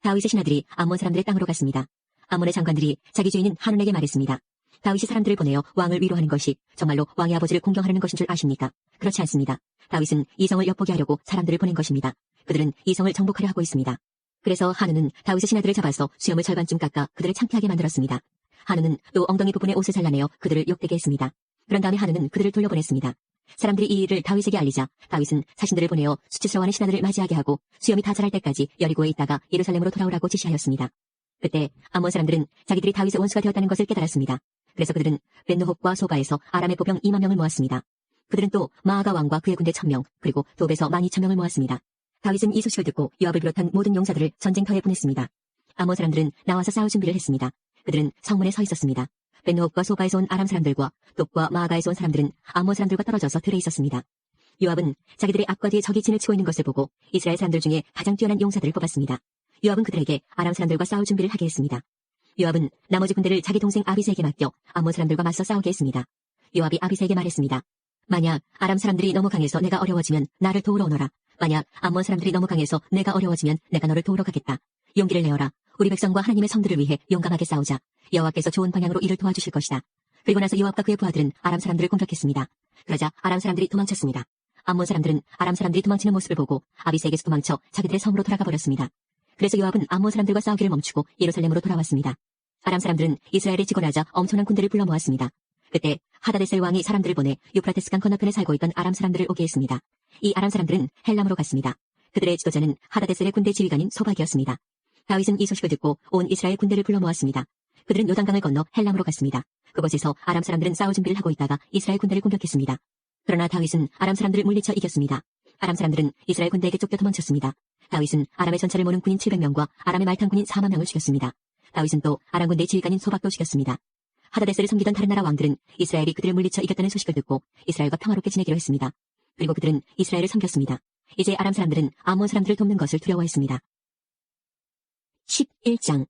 다윗의 신하들이 암몬 사람들의 땅으로 갔습니다. 암몬의 장관들이 자기 주인인 하눈에게 말했습니다. 다윗이 사람들을 보내어 왕을 위로하는 것이 정말로 왕의 아버지를 공경하려는 것인 줄 아십니까? 그렇지 않습니다. 다윗은 이 성을 엿보게 하려고 사람들을 보낸 것입니다. 그들은 이 성을 정복하려 하고 있습니다. 그래서 하눈은 다윗의 신하들을 잡아서 수염을 절반쯤 깎아 그들을 창피하게 만들었습니다. 하눈은 또 엉덩이 부분에 옷을 잘라내어 그들을 욕되게 했습니다. 그런 다음에 하눈은 그들을 돌려보냈습니다. 사람들이 이 일을 다윗에게 알리자 다윗은 사신들을 보내어 수치스러워하는 신하들을 맞이하게 하고 수염이 다 자랄 때까지 여리고에 있다가 예루살렘으로 돌아오라고 지시하였습니다. 그때 암몬 사람들은 자기들이 다윗의 원수가 되었다는 것을 깨달았습니다. 그래서 그들은 벤노홉과 소바에서 아람의 보병 2만 명을 모았습니다. 그들은 또 마아가 왕과 그의 군대 1000명 그리고 돕에서 12,000명을 모았습니다. 다윗은 이 소식을 듣고 요압을 비롯한 모든 용사들을 전쟁터에 보냈습니다. 암몬 사람들은 나와서 싸울 준비를 했습니다. 그들은 성문에 서 있었습니다. 벤노홉과 소바에서 온 아람 사람들과 돕과 마아가에서 온 사람들은 암몬 사람들과 떨어져서 들에 있었습니다. 요압은 자기들의 앞과 뒤에 적이 진을 치고 있는 것을 보고 이스라엘 사람들 중에 가장 뛰어난 용사들을 뽑았습니다. 요압은 그들에게 아람 사람들과 싸울 준비를 하게 했습니다. 요압은 나머지 군대를 자기 동생 아비새에게 맡겨 암몬 사람들과 맞서 싸우게 했습니다. 요압이 아비새에게 말했습니다. 만약 아람 사람들이 너무 강해서 내가 어려워지면 나를 도우러 오너라. 만약 암몬 사람들이 너무 강해서 내가 어려워지면 내가 너를 도우러 가겠다. 용기를 내어라. 우리 백성과 하나님의 성들을 위해 용감하게 싸우자. 여호와께서 좋은 방향으로 이를 도와주실 것이다. 그리고 나서 요압과 그의 부하들은 아람 사람들을 공격했습니다. 그러자 아람 사람들이 도망쳤습니다. 암몬 사람들은 아람 사람들이 도망치는 모습을 보고 아비새에게서 도망쳐 자기들의 성으로 돌아가 버렸습니다. 그래서 요압은 암몬 사람들과 싸우기를 멈추고 예루살렘으로 돌아왔습니다. 아람 사람들은 이스라엘에 지고나자 엄청난 군대를 불러 모았습니다. 그때 하다데셀 왕이 사람들을 보내 유프라테스강 건너편에 살고 있던 아람 사람들을 오게 했습니다. 이 아람 사람들은 헬람으로 갔습니다. 그들의 지도자는 하다데셀의 군대 지휘관인 소박이었습니다. 다윗은 이 소식을 듣고 온 이스라엘 군대를 불러 모았습니다. 그들은 요단강을 건너 헬람으로 갔습니다. 그곳에서 아람 사람들은 싸울 준비를 하고 있다가 이스라엘 군대를 공격했습니다. 그러나 다윗은 아람 사람들을 물리쳐 이겼습니다. 아람 사람들은 이스라엘 군대에게 쫓겨 도망쳤습니다. 다윗은 아람의 전차를 모는 군인 700명과 아람의 말탄군인 4만 명을 죽였습니다. 다윗은 또 아람 군대 지휘관인 소박도 죽였습니다. 하다데스를 섬기던 다른 나라 왕들은 이스라엘이 그들을 물리쳐 이겼다는 소식을 듣고 이스라엘과 평화롭게 지내기로 했습니다. 그리고 그들은 이스라엘을 섬겼습니다. 이제 아람 사람들은 암몬 사람들을 돕는 것을 두려워했습니다. 11장.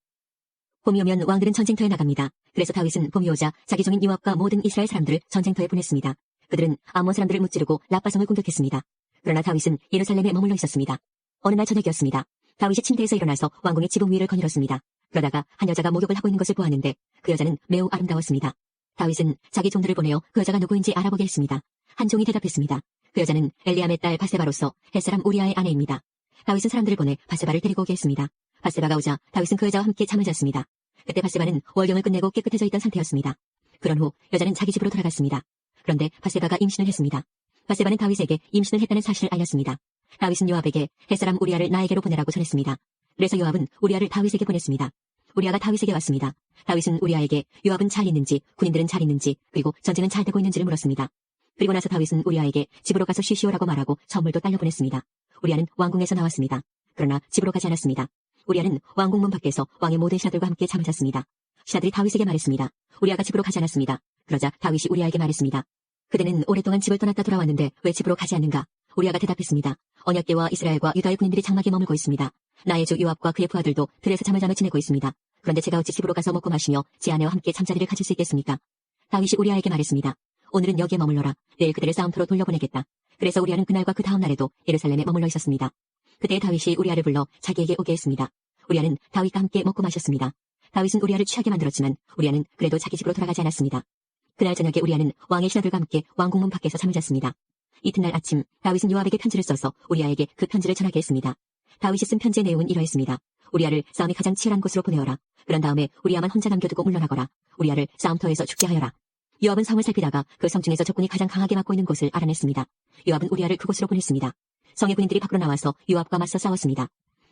봄이 오면 왕들은 전쟁터에 나갑니다. 그래서 다윗은 봄이 오자 자기 종인 요압과 모든 이스라엘 사람들을 전쟁터에 보냈습니다. 그들은 암몬 사람들을 무찌르고 라빠성을 공격했습니다. 그러나 다윗은 예루살렘에 머물러 있었습니다. 어느 날 저녁이었습니다. 다윗이 침대에서 일어나서 왕궁의 지붕 위를 거닐었습니다. 그러다가 한 여자가 목욕을 하고 있는 것을 보았는데 그 여자는 매우 아름다웠습니다. 다윗은 자기 종들을 보내어 그 여자가 누구인지 알아보게 했습니다. 한 종이 대답했습니다. 그 여자는 엘리암의 딸 바세바로서 햇사람 우리아의 아내입니다. 다윗은 사람들을 보내 바세바를 데리고 오게 했습니다. 바세바가 오자 다윗은 그 여자와 함께 잠을 잤습니다. 그때 바세바는 월경을 끝내고 깨끗해져 있던 상태였습니다. 그런 후 여자는 자기 집으로 돌아갔습니다. 그런데 바세바가 임신을 했습니다. 바세바는 다윗에게 임신을 했다는 사실을 알렸습니다. 다윗은 요압에게 햇사람 우리아를 나에게로 보내라고 전했습니다. 그래서 요압은 우리아를 다윗에게 보냈습니다. 우리아가 다윗에게 왔습니다. 다윗은 우리아에게 요압은 잘 있는지, 군인들은 잘 있는지, 그리고 전쟁은 잘 되고 있는지를 물었습니다. 그리고 나서 다윗은 우리아에게 집으로 가서 쉬시오라고 말하고 선물도 딸려 보냈습니다. 우리아는 왕궁에서 나왔습니다. 그러나 집으로 가지 않았습니다. 우리아는 왕궁문 밖에서 왕의 모든 신하들과 함께 잠을 잤습니다. 신하들이 다윗에게 말했습니다. 우리아가 집으로 가지 않았습니다. 그러자 다윗이 우리아에게 말했습니다. 그대는 오랫동안 집을 떠났다 돌아왔는데 왜 집으로 가지 않는가? 우리아가 대답했습니다. 언약궤와 이스라엘과 유다의 군인들이 장막에 머물고 있습니다. 나의 주 요압과 그의 부하들도 들에서 잠을 자며 지내고 있습니다. 그런데 제가 어찌 집으로 가서 먹고 마시며 제 아내와 함께 잠자리를 가질 수 있겠습니까? 다윗이 우리아에게 말했습니다. 오늘은 여기에 머물러라. 내일 그들을 싸움터로 돌려보내겠다. 그래서 우리아는 그날과 그 다음 날에도 예루살렘에 머물러 있었습니다. 그때 다윗이 우리아를 불러 자기에게 오게 했습니다. 우리아는 다윗과 함께 먹고 마셨습니다. 다윗은 우리아를 취하게 만들었지만 우리아는 그래도 자기 집으로 돌아가지 않았습니다. 그날 저녁에 우리아는 왕의 신하들과 함께 왕궁문 밖에서 잠을 잤습니다. 이튿날 아침 다윗은 요압에게 편지를 써서 우리아에게 그 편지를 전하게 했습니다. 다윗이 쓴 편지의 내용은 이러했습니다. 우리아를 싸움이 가장 치열한 곳으로 보내어라. 그런 다음에 우리아만 혼자 남겨두고 물러나거라. 우리아를 싸움터에서 죽게 하여라. 요압은 성을 살피다가 그 성 중에서 적군이 가장 강하게 막고 있는 곳을 알아냈습니다. 요압은 우리아를 그곳으로 보냈습니다. 성의 군인들이 밖으로 나와서 요압과 맞서 싸웠습니다.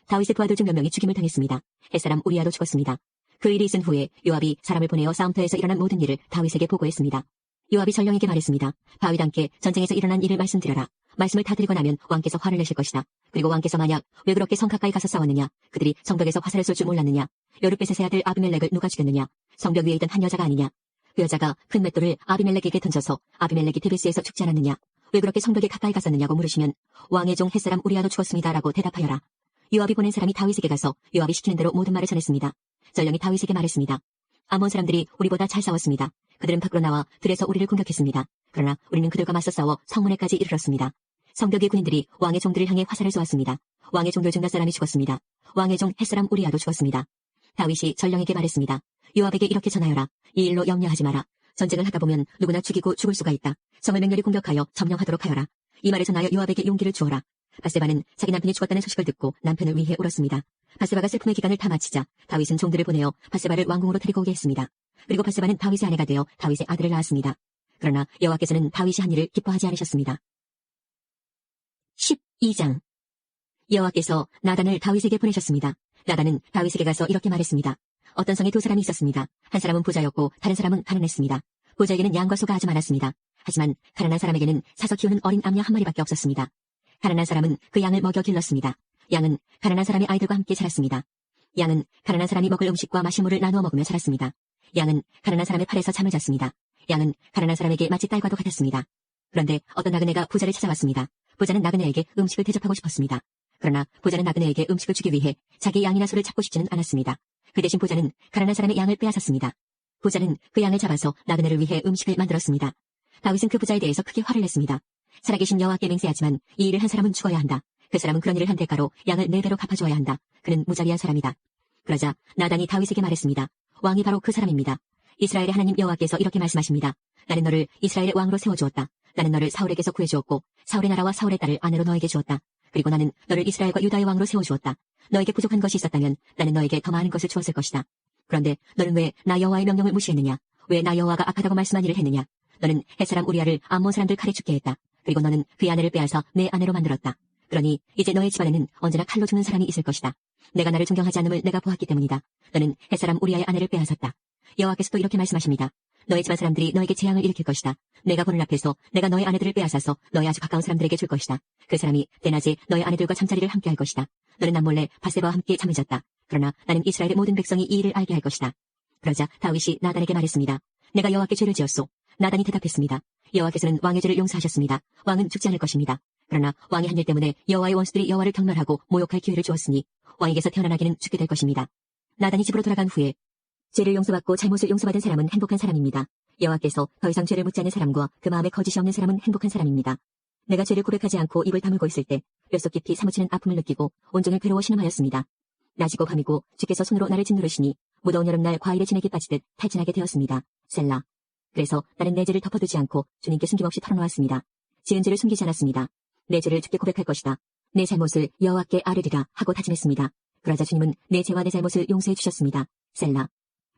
다윗의 부하들 중 몇 명이 죽임을 당했습니다. 햇사람 우리아도 죽었습니다. 그 일이 있은 후에 요압이 사람을 보내어 싸움터에서 일어난 모든 일을 다윗에게 보고했습니다. 요압이 전령에게 말했습니다. 다윗 왕께 전쟁에서 일어난 일을 말씀드려라. 말씀을 다 드리고 나면 왕께서 화를 내실 것이다. 그리고 왕께서 만약 왜 그렇게 성 가까이 가서 싸웠느냐, 그들이 성벽에서 화살을 쏠 줄 몰랐느냐, 여룻베셋의 아들 아비멜렉을 누가 죽였느냐, 성벽 위에 있던 한 여자가 아니냐, 그 여자가 큰 맷돌을 아비멜렉에게 던져서 아비멜렉이 데베스에서 죽지 않았느냐, 왜 그렇게 성벽에 가까이 갔었느냐고 물으시면 왕의 종 햇사람 우리아도 죽었습니다라고 대답하여라. 요압이 보낸 사람이 다윗에게 가서 요압이 시키는 대로 모든 말을 전했습니다. 전령이 다윗에게 말했습니다. 아몬 사람들이 우리보다 잘 싸웠습니다. 그들은 밖으로 나와 들에서 우리를 공격했습니다. 그러나 우리는 그들과 맞서 싸워 성문에까지 이르렀습니다. 성벽의 군인들이 왕의 종들을 향해 화살을 쏘았습니다. 왕의 종들 중 몇 사람이 죽었습니다. 왕의 종 햇사람 우리아도 죽었습니다. 다윗이 전령에게 말했습니다. 요압에게 이렇게 전하여라. 이 일로 염려하지 마라. 전쟁을 하다 보면 누구나 죽이고 죽을 수가 있다. 성을 맹렬히 공격하여 점령하도록 하여라. 이 말을 전하여 요압에게 용기를 주어라. 바세바는 자기 남편이 죽었다는 소식을 듣고 남편을 위해 울었습니다. 바세바가 슬픔의 기간을 다 마치자 다윗은 종들을 보내어 바세바를 왕궁으로 데리고 오게 했습니다. 그리고 바세바는 다윗의 아내가 되어 다윗의 아들을 낳았습니다. 그러나 여호와께서는 다윗이 한 일을 기뻐하지 않으셨습니다. 12장 여호와께서 나단을 다윗에게 보내셨습니다. 나단은 다윗에게 가서 이렇게 말했습니다. 어떤 성에 두 사람이 있었습니다. 한 사람은 부자였고 다른 사람은 가난했습니다. 부자에게는 양과 소가 아주 많았습니다. 하지만 가난한 사람에게는 사서 키우는 어린 암양 한 마리밖에 없었습니다. 가난한 사람은 그 양을 먹여 길렀습니다. 양은 가난한 사람의 아이들과 함께 자랐습니다. 양은 가난한 사람이 먹을 음식과 마실 물을 나누어 먹으며 자랐습니다. 양은 가난한 사람의 팔에서 잠을 잤습니다. 양은 가난한 사람에게 마치 딸과도 같았습니다. 그런데 어떤 나그네가 부자를 찾아왔습니다. 부자는 나그네에게 음식을 대접하고 싶었습니다. 그러나 부자는 나그네에게 음식을 주기 위해 자기 양이나 소를 잡고 싶지는 않았습니다. 그 대신 부자는 가난한 사람의 양을 빼앗았습니다. 부자는 그 양을 잡아서 나그네를 위해 음식을 만들었습니다. 다윗은 그 부자에 대해서 크게 화를 냈습니다. 살아계신 여호와께 맹세하지만 이 일을 한 사람은 죽어야 한다. 그 사람은 그런 일을 한 대가로 양을 4배로 갚아주어야 한다. 그는 무자비한 사람이다. 그러자 나단이 다윗에게 말했습니다. 왕이 바로 그 사람입니다. 이스라엘의 하나님 여호와께서 이렇게 말씀하십니다. 나는 너를 이스라엘의 왕으로 세워주었다. 나는 너를 사울에게서 구해주었고 사울의 나라와 사울의 딸을 아내로 너에게 주었다. 그리고 나는 너를 이스라엘과 유다의 왕으로 세워주었다. 너에게 부족한 것이 있었다면 나는 너에게 더 많은 것을 주었을 것이다. 그런데 너는 왜 나 여호와의 명령을 무시했느냐? 왜 나 여호와가 악하다고 말씀한 일을 했느냐? 너는 햇사람 우리아를 암몬 사람들 칼에 죽게 했다. 그리고 너는 그의 아내를 빼앗아 내 아내로 만들었다. 그러니 이제 너의 집안에는 언제나 칼로 죽는 사람이 있을 것이다. 내가 나를 존경하지 않음을 내가 보았기 때문이다. 너는 햇사람 우리아의 아내를 빼앗았다. 여호와께서 또 이렇게 말씀하십니다. 너의 집안 사람들이 너에게 재앙을 일으킬 것이다. 내가 보는 앞에서 내가 너의 아내들을 빼앗아서 너의 아주 가까운 사람들에게 줄 것이다. 그 사람이 때낮에 너의 아내들과 잠자리를 함께 할 것이다. 너는 남몰래 바세바와 함께 잠을 잤다. 그러나 나는 이스라엘의 모든 백성이 이 일을 알게 할 것이다. 그러자 다윗이 나단에게 말했습니다. 내가 여호와께 죄를 지었소. 나단이 대답했습니다. 여호와께서는 왕의 죄를 용서하셨습니다. 왕은 죽지 않을 것입니다. 그러나 왕의 한 일 때문에 여호와의 원수들이 여호와를 경멸하고 모욕할 기회를 주었으니 왕에게서 태어나기는 죽게 될 것입니다. 나단이 집으로 돌아간 후에 죄를 용서받고 잘못을 용서받은 사람은 행복한 사람입니다. 여호와께서 더 이상 죄를 묻지 않는 사람과 그 마음에 거짓이 없는 사람은 행복한 사람입니다. 내가 죄를 고백하지 않고 입을 다물고 있을 때 뼛속 깊이 사무치는 아픔을 느끼고 온종일 괴로워 신음하였습니다. 낮이고 밤이고 주께서 손으로 나를 짓누르시니 무더운 여름날 과일에 진액이 빠지듯 탈진하게 되었습니다. 셀라. 그래서 나는 내 죄를 덮어두지 않고 주님께 숨김없이 털어놓았습니다. 지은 죄를 숨기지 않았습니다. 내 죄를 주께 고백할 것이다. 내 잘못을 여호와께 아뢰리라 하고 다짐했습니다. 그러자 주님은 내 죄와 내 잘못을 용서해 주셨습니다. 셀라.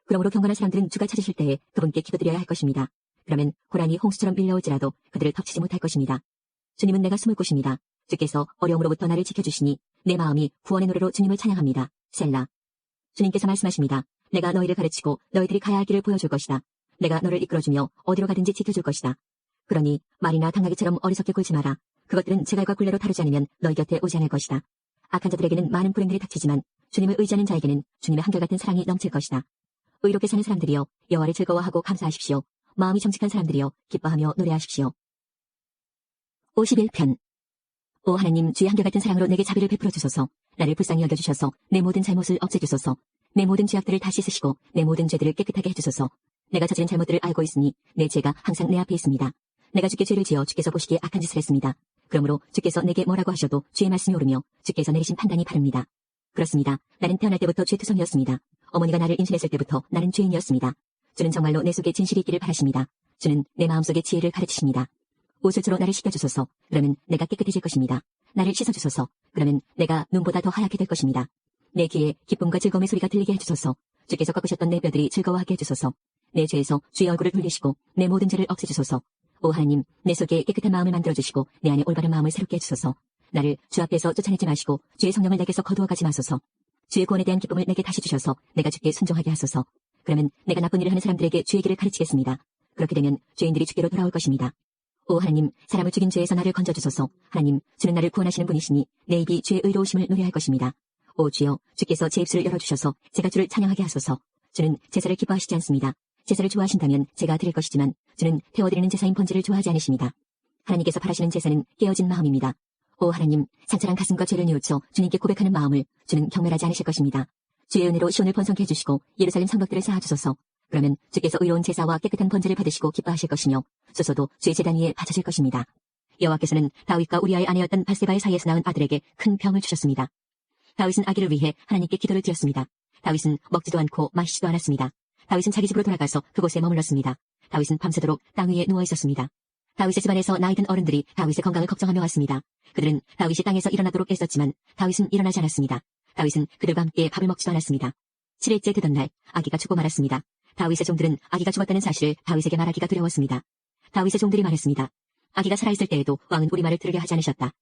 그러므로 경건한 사람들은 주가 찾으실 때에 그분께 기도드려야 할 것입니다. 그러면 고난이 홍수처럼 밀려올지라도 그들을 덮치지 못할 것입니다. 주님은 내가 숨을 곳입니다. 주께서 어려움으로부터 나를 지켜주시니 내 마음이 구원의 노래로 주님을 찬양합니다. 셀라. 주님께서 말씀하십니다. 내가 너희를 가르치고 너희들이 가야 할 길을 보여줄 것이다. 내가 너를 이끌어주며 어디로 가든지 지켜줄 것이다. 그러니 말이나 당나귀처럼 어리석게 굴지 마라. 그것들은 제갈과 굴레로 다루지 않으면 너희 곁에 오지 않을 것이다. 악한 자들에게는 많은 불행들이 닥치지만 주님을 의지하는 자에게는 주님의 한결같은 사랑이 넘칠 것이다. 의롭게 사는 사람들이여 여호와를 즐거워하고 감사하십시오. 마음이 정직한 사람들이여 기뻐하며 노래하십시오. 51편. 오 하나님, 주의 한결같은 사랑으로 내게 자비를 베풀어 주소서. 나를 불쌍히 여겨주셔서 내 모든 잘못을 없애주소서. 내 모든 죄악들을 다 씻으시고 내 모든 죄들을 깨끗하게 해주소서. 내가 저지른 잘못들을 알고 있으니 내 죄가 항상 내 앞에 있습니다. 내가 주께 죄를 지어 주께서 보시기에 악한 짓을 했습니다. 그러므로 주께서 내게 뭐라고 하셔도 주의 말씀이 옳으며 주께서 내리신 판단이 바릅니다. 그렇습니다. 나는 태어날 때부터 죄투성이었습니다. 어머니가 나를 임신했을 때부터 나는 죄인이었습니다. 주는 정말로 내 속에 진실이 있기를 바라십니다. 주는 내 마음속에 지혜를 가르치십니다. 옷을주로 나를 씻겨주소서. 그러면 내가 깨끗해질 것입니다. 나를 씻어주소서. 그러면 내가 눈보다 더 하얗게 될 것입니다. 내 귀에 기쁨과 즐거움의 소리가 들리게 해주소서. 주께서 꺾으셨던 내 뼈들이 즐거워하게 해주소서. 내 죄에서 주의 얼굴을 돌리시고 내 모든 죄를 없애주소서. 오 하나님, 내 속에 깨끗한 마음을 만들어주시고 내 안에 올바른 마음을 새롭게 해주소서. 나를 주 앞에서 쫓아내지 마시고 주의 성령을 내게서 거두어가지 마소서. 주의 구원에 대한 기쁨을 내게 다시 주셔서 내가 주께 순종하게 하소서. 그러면 내가 나쁜 일을 하는 사람들에게 주의 길을 가르치겠습니다. 그렇게 되면 죄인들이 주께로 돌아올 것입니다. 오 하나님, 사람을 죽인 죄에서 나를 건져주소서. 하나님, 주는 나를 구원하시는 분이시니 내 입이 주의 의로우심을 노래할 것입니다. 오 주여, 주께서 제 입술을 열어주셔서 제가 주를 찬양하게 하소서. 주는 제사를 기뻐하시지 않습니다. 제사를 좋아하신다면 제가 드릴 것이지만 주는 태워드리는 제사인 번제를 좋아하지 않으십니다. 하나님께서 바라시는 제사는 깨어진 마음입니다. 오 하나님, 상처난 가슴과 죄를 뉘우쳐 주님께 고백하는 마음을 주는 경멸하지 않으실 것입니다. 주의 은혜로 시온을 번성케 해주시고 예루살렘 성벽들을 쌓아주소서. 그러면 주께서 의로운 제사와 깨끗한 번제를 받으시고 기뻐하실 것이며 수소도 주의 제단 위에 바쳐질 것입니다. 여호와께서는 다윗과 우리아의 아내였던 바세바의 사이에서 낳은 아들에게 큰 병을 주셨습니다. 다윗은 아기를 위해 하나님께 기도를 드렸습니다. 다윗은 먹지도 않고 마시지도 않았습니다. 다윗은 자기 집으로 돌아가서 그곳에 머물렀습니다. 다윗은 밤새도록 땅 위에 누워 있었습니다. 다윗의 집안에서 나이든 어른들이 다윗의 건강을 걱정하며 왔습니다. 그들은 다윗이 땅에서 일어나도록 애썼지만 다윗은 일어나지 않았습니다. 다윗은 그들과 함께 밥을 먹지도 않았습니다. 7일째 되던 날 아기가 죽고 말았습니다. 다윗의 종들은 아기가 죽었다는 사실을 다윗에게 말하기가 두려웠습니다. 다윗의 종들이 말했습니다. 아기가 살아있을 때에도 왕은 우리 말을 들으려 하지 않으셨다.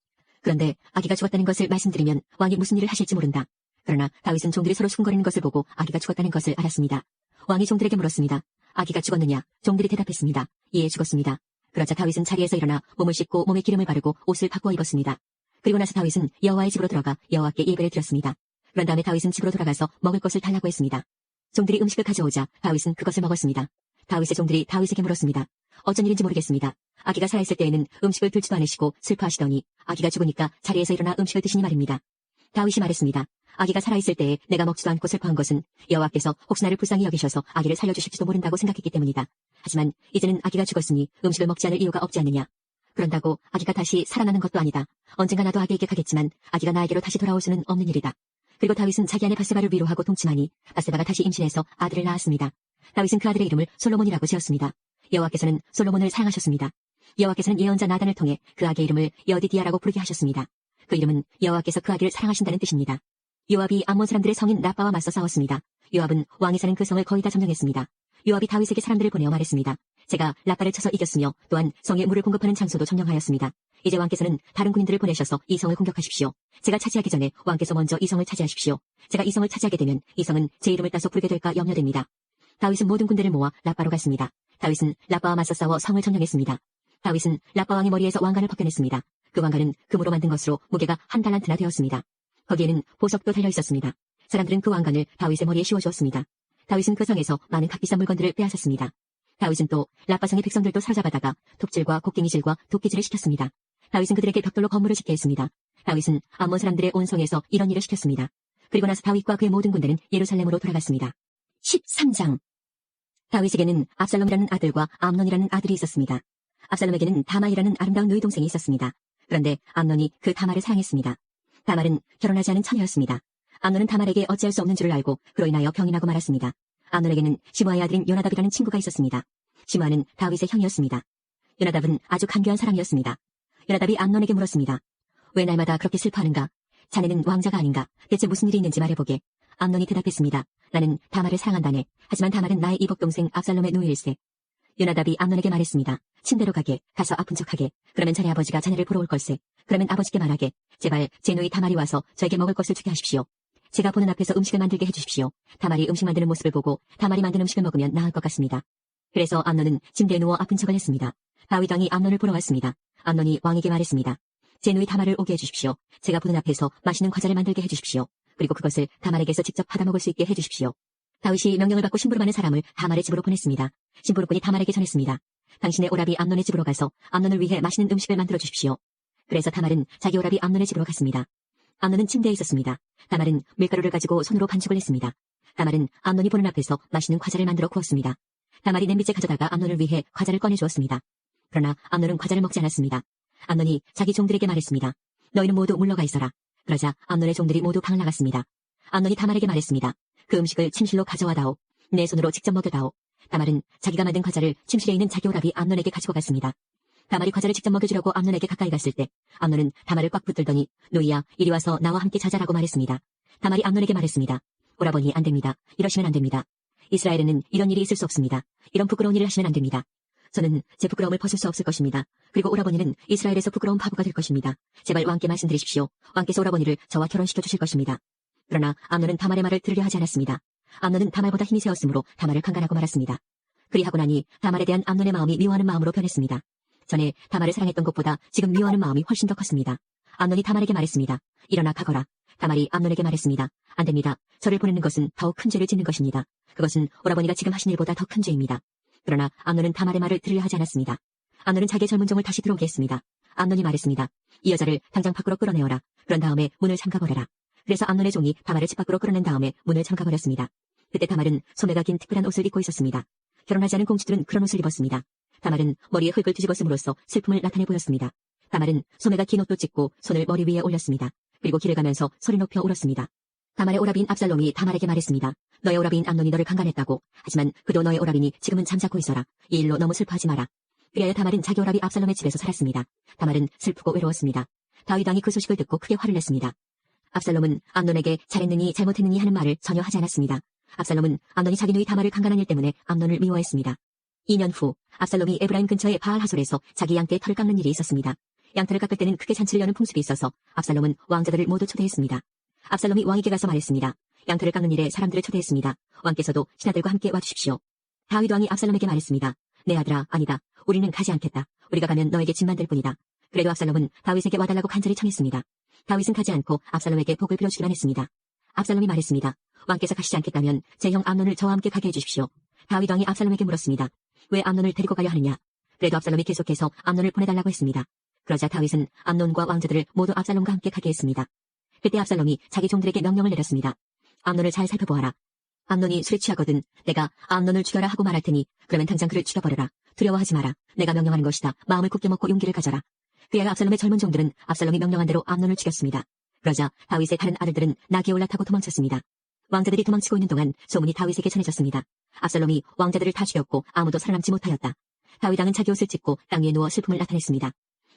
그런데 아기가 죽었다는 것을 말씀드리면 왕이 무슨 일을 하실지 모른다. 그러나 다윗은 종들이 서로 수군거리는 것을 보고 아기가 죽었다는 것을 알았습니다. 왕이 종들에게 물었습니다. 아기가 죽었느냐? 종들이 대답했습니다. 예, 죽었습니다. 그러자 다윗은 자리에서 일어나 몸을 씻고 몸에 기름을 바르고 옷을 바꾸어 입었습니다. 그리고 나서 다윗은 여호와의 집으로 들어가 여호와께 예배를 드렸습니다. 그런 다음에 다윗은 집으로 돌아가서 먹을 것을 달라고 했습니다. 종들이 음식을 가져오자 다윗은 그것을 먹었습니다. 다윗의 종들이 다윗에게 물었습니다. 어쩐 일인지 모르겠습니다. 아기가 살아있을 때에는 음식을 들지도 않으시고 슬퍼하시더니 아기가 죽으니까 자리에서 일어나 음식을 드시니 말입니다. 다윗이 말했습니다. 아기가 살아있을 때에 내가 먹지도 않고 슬퍼한 것은 여호와께서 혹시 나를 불쌍히 여기셔서 아기를 살려주실지도 모른다고 생각했기 때문이다. 하지만 이제는 아기가 죽었으니 음식을 먹지 않을 이유가 없지 않느냐. 그런다고 아기가 다시 살아나는 것도 아니다. 언젠가 나도 아기에게 가겠지만 아기가 나에게로 다시 돌아올 수는 없는 일이다. 그리고 다윗은 자기 아내 바세바를 위로하고 동침하니 바세바가 다시 임신해서 아들을 낳았습니다. 다윗은 그 아들의 이름을 솔로몬이라고 지었습니다. 여호와께서는 솔로몬을 사랑하셨습니다. 여호와께서는 예언자 나단을 통해 그 아기의 이름을 여디디아라고 부르게 하셨습니다. 그 이름은 여호와께서 그 아기를 사랑하신다는 뜻입니다. 요압이 암몬 사람들의 성인 라빠와 맞서 싸웠습니다. 요압은 왕이 사는 그 성을 거의 다 점령했습니다. 요압이 다윗에게 사람들을 보내어 말했습니다. 제가 라빠를 쳐서 이겼으며 또한 성에 물을 공급하는 장소도 점령하였습니다. 이제 왕께서는 다른 군인들을 보내셔서 이 성을 공격하십시오. 제가 차지하기 전에 왕께서 먼저 이 성을 차지하십시오. 제가 이 성을 차지하게 되면 이 성은 제 이름을 따서 부르게 될까 염려됩니다. 다윗은 모든 군대를 모아 라빠로 갔습니다. 다윗은 라빠와 맞서 싸워 성을 점령했습니다. 다윗은 라빠 왕의 머리에서 왕관을 벗겨냈습니다. 그 왕관은 금으로 만든 것으로 무게가 한 달란트나 되었습니다. 거기에는 보석도 달려 있었습니다. 사람들은 그 왕관을 다윗의 머리에 씌워주었습니다. 다윗은 그 성에서 많은 값비싼 물건들을 빼앗았습니다. 다윗은 또 라빠성의 백성들도 사로잡아다가 톱질과 곡괭이질과 도끼질을 시켰습니다. 다윗은 그들에게 벽돌로 건물을 짓게 했습니다. 다윗은 암몬 사람들의 온 성에서 이런 일을 시켰습니다. 그리고 나서 다윗과 그의 모든 군대는 예루살렘으로 돌아갔습니다. 13장. 다윗에게는 압살롬이라는 아들과 암논이라는 아들이 있었습니다. 압살롬에게는 다마이라는 아름다운 누이 동생이 있었습니다. 그런데 암논이 그 다마를 사랑했습니다. 다말은 결혼하지 않은 처녀였습니다. 암논은 다말에게 어찌할 수 없는 줄을 알고 그로 인하여 병이 나고 말았습니다. 암논에게는 시므아의 아들인 요나답이라는 친구가 있었습니다. 시므아는 다윗의 형이었습니다. 요나답은 아주 간교한 사람이었습니다. 요나답이 암논에게 물었습니다. 왜 날마다 그렇게 슬퍼하는가? 자네는 왕자가 아닌가? 대체 무슨 일이 있는지 말해보게. 암논이 대답했습니다. 나는 다말을 사랑한다네. 하지만 다말은 나의 이복동생 압살롬의 누이일세. 요나답이 암논에게 말했습니다. 침대로 가서 아픈 척하게. 그러면 자네 아버지가 자네를 보러 올 걸세. 그러면 아버지께 말하게. 제발 제 누이 다말이 와서 저에게 먹을 것을 주게 하십시오. 제가 보는 앞에서 음식을 만들게 해주십시오. 다말이 음식 만드는 모습을 보고 다말이 만든 음식을 먹으면 나을 것 같습니다. 그래서 암논은 침대에 누워 아픈 척을 했습니다. 다윗 왕이 암논을 보러 왔습니다. 암논이 왕에게 말했습니다. 제 누이 다말을 오게 해주십시오. 제가 보는 앞에서 맛있는 과자를 만들게 해주십시오. 그리고 그것을 다말에게서 직접 받아먹을 수 있게 해주십시오. 다윗이 명령을 받고 심부름하는 사람을 다말의 집으로 보냈습니다. 심부름꾼이 다말에게 전했습니다. 당신의 오라비 암논의 집으로 가서 암논을 위해 맛있는 음식을 만들어 주십시오. 그래서 다말은 자기 오라비 암논의 집으로 갔습니다. 암논은 침대에 있었습니다. 다말은 밀가루를 가지고 손으로 반죽을 했습니다. 다말은 암논이 보는 앞에서 맛있는 과자를 만들어 구웠습니다. 다말이 냄비째 가져다가 암논을 위해 과자를 꺼내주었습니다. 그러나 암논은 과자를 먹지 않았습니다. 암논이 자기 종들에게 말했습니다. 너희는 모두 물러가 있어라. 그러자 암논의 종들이 모두 방을 나갔습니다. 암논이 다말에게 말했습니다. 그 음식을 침실로 가져와다오. 내 손으로 직접 먹여다오. 다말은 자기가 만든 과자를 침실에 있는 자기 오라비 암논에게 가지고 갔습니다. 다말이 과자를 직접 먹여주려고 암논에게 가까이 갔을 때 암논은 다말을 꽉 붙들더니 노이야 이리 와서 나와 함께 자자라고 말했습니다. 다말이 암논에게 말했습니다. 오라버니 안 됩니다. 이러시면 안 됩니다. 이스라엘에는 이런 일이 있을 수 없습니다. 이런 부끄러운 일을 하시면 안 됩니다. 저는 제 부끄러움을 벗을 수 없을 것입니다. 그리고 오라버니는 이스라엘에서 부끄러운 바보가 될 것입니다. 제발 왕께 말씀드리십시오. 왕께서 오라버니를 저와 결혼시켜 주실 것입니다. 그러나 암논은 다말의 말을 들으려 하지 않았습니다. 암논은 다말보다 힘이 세었으므로 다말을 강간하고 말았습니다. 그리하고 나니 다말에 대한 암논의 마음이 미워하는 마음으로 변했습니다. 전에 다말을 사랑했던 것보다 지금 미워하는 마음이 훨씬 더 컸습니다. 암논이 다말에게 말했습니다. 일어나 가거라. 다말이 암논에게 말했습니다. 안 됩니다. 저를 보내는 것은 더욱 큰 죄를 짓는 것입니다. 그것은 오라버니가 지금 하신 일보다 더 큰 죄입니다. 그러나 암논은 다말의 말을 들으려 하지 않았습니다. 암논은 자기의 젊은 종을 다시 들어오게 했습니다. 암논이 말했습니다. 이 여자를 당장 밖으로 끌어내어라. 그런 다음에 문을 잠가버려라. 그래서 암논의 종이 다말을 집 밖으로 끌어낸 다음에 문을 잠가버렸습니다. 그때 다말은 소매가 긴 특별한 옷을 입고 있었습니다. 결혼하지 않은 공주들은 그런 옷을 입었습니다. 다말은 머리에 흙을 뒤집어 쓴으로써 슬픔을 나타내 보였습니다. 다말은 소매가 긴 옷도 찢고 손을 머리 위에 올렸습니다. 그리고 길을 가면서 소리 높여 울었습니다. 다말의 오라비인 압살롬이 다말에게 말했습니다. 너의 오라비인 암논이 너를 강간했다고. 하지만 그도 너의 오라비니 지금은 잠자코 있어라. 이 일로 너무 슬퍼하지 마라. 그리하여 다말은 자기 오라비 압살롬의 집에서 살았습니다. 다말은 슬프고 외로웠습니다. 다윗 왕이 그 소식을 듣고 크게 화를 냈습니다. 압살롬은 암논에게 잘했느니 잘못했느니 하는 말을 전혀 하지 않았습니다. 압살롬은 암논이 자기 누이 다말을 강간한 일 때문에 암논을 미워했습니다. 2년 후 압살롬이 에브라임 근처의 바알 하솔에서 자기 양떼의 털을 깎는 일이 있었습니다. 양털을 깎을 때는 크게 잔치를 여는 풍습이 있어서 압살롬은 왕자들을 모두 초대했습니다. 압살롬이 왕에게 가서 말했습니다. 양털을 깎는 일에 사람들을 초대했습니다. 왕께서도 신하들과 함께 와주십시오. 다윗 왕이 압살롬에게 말했습니다. 내 아들아, 아니다. 우리는 가지 않겠다. 우리가 가면 너에게 짐만 될 뿐이다. 그래도 압살롬은 다윗에게 와달라고 간절히 청했습니다. 다윗은 가지 않고 압살롬에게 복을 빌어주기만 했습니다. 압살롬이 말했습니다. 왕께서 가시지 않겠다면 제 형 암논을 저와 함께 가게 해주십시오. 다윗 왕이 압살롬에게 물었습니다. 왜 암논을 데리고 가려 하느냐? 그래도 압살롬이 계속해서 암논을 보내달라고 했습니다. 그러자 다윗은 암논과 왕자들을 모두 압살롬과 함께 가게 했습니다. 그때 압살롬이 자기 종들에게 명령을 내렸습니다. 암논을 잘 살펴보아라. 암논이 술에 취하거든 내가 암논을 죽여라 하고 말할 테니 그러면 당장 그를 죽여버려라. 두려워하지 마라. 내가 명령하는 것이다. 마음을 굳게 먹고 용기를 가져라. 그리하여 압살롬의 젊은 종들은 압살롬이 명령한 대로 암논을 죽였습니다. 그러자 다윗의 다른 아들들은 나귀에 올라타고 도망쳤습니다. 왕자들이 도망치고 있는 동안 소문이 다윗에게 전해졌습니다. 압살롬이 왕자들을 다 죽였고 아무도 살아남지 못하였다. 다윗 왕은 자기 옷을 찢고 땅 위에 누워 슬픔을 나타냈습니다.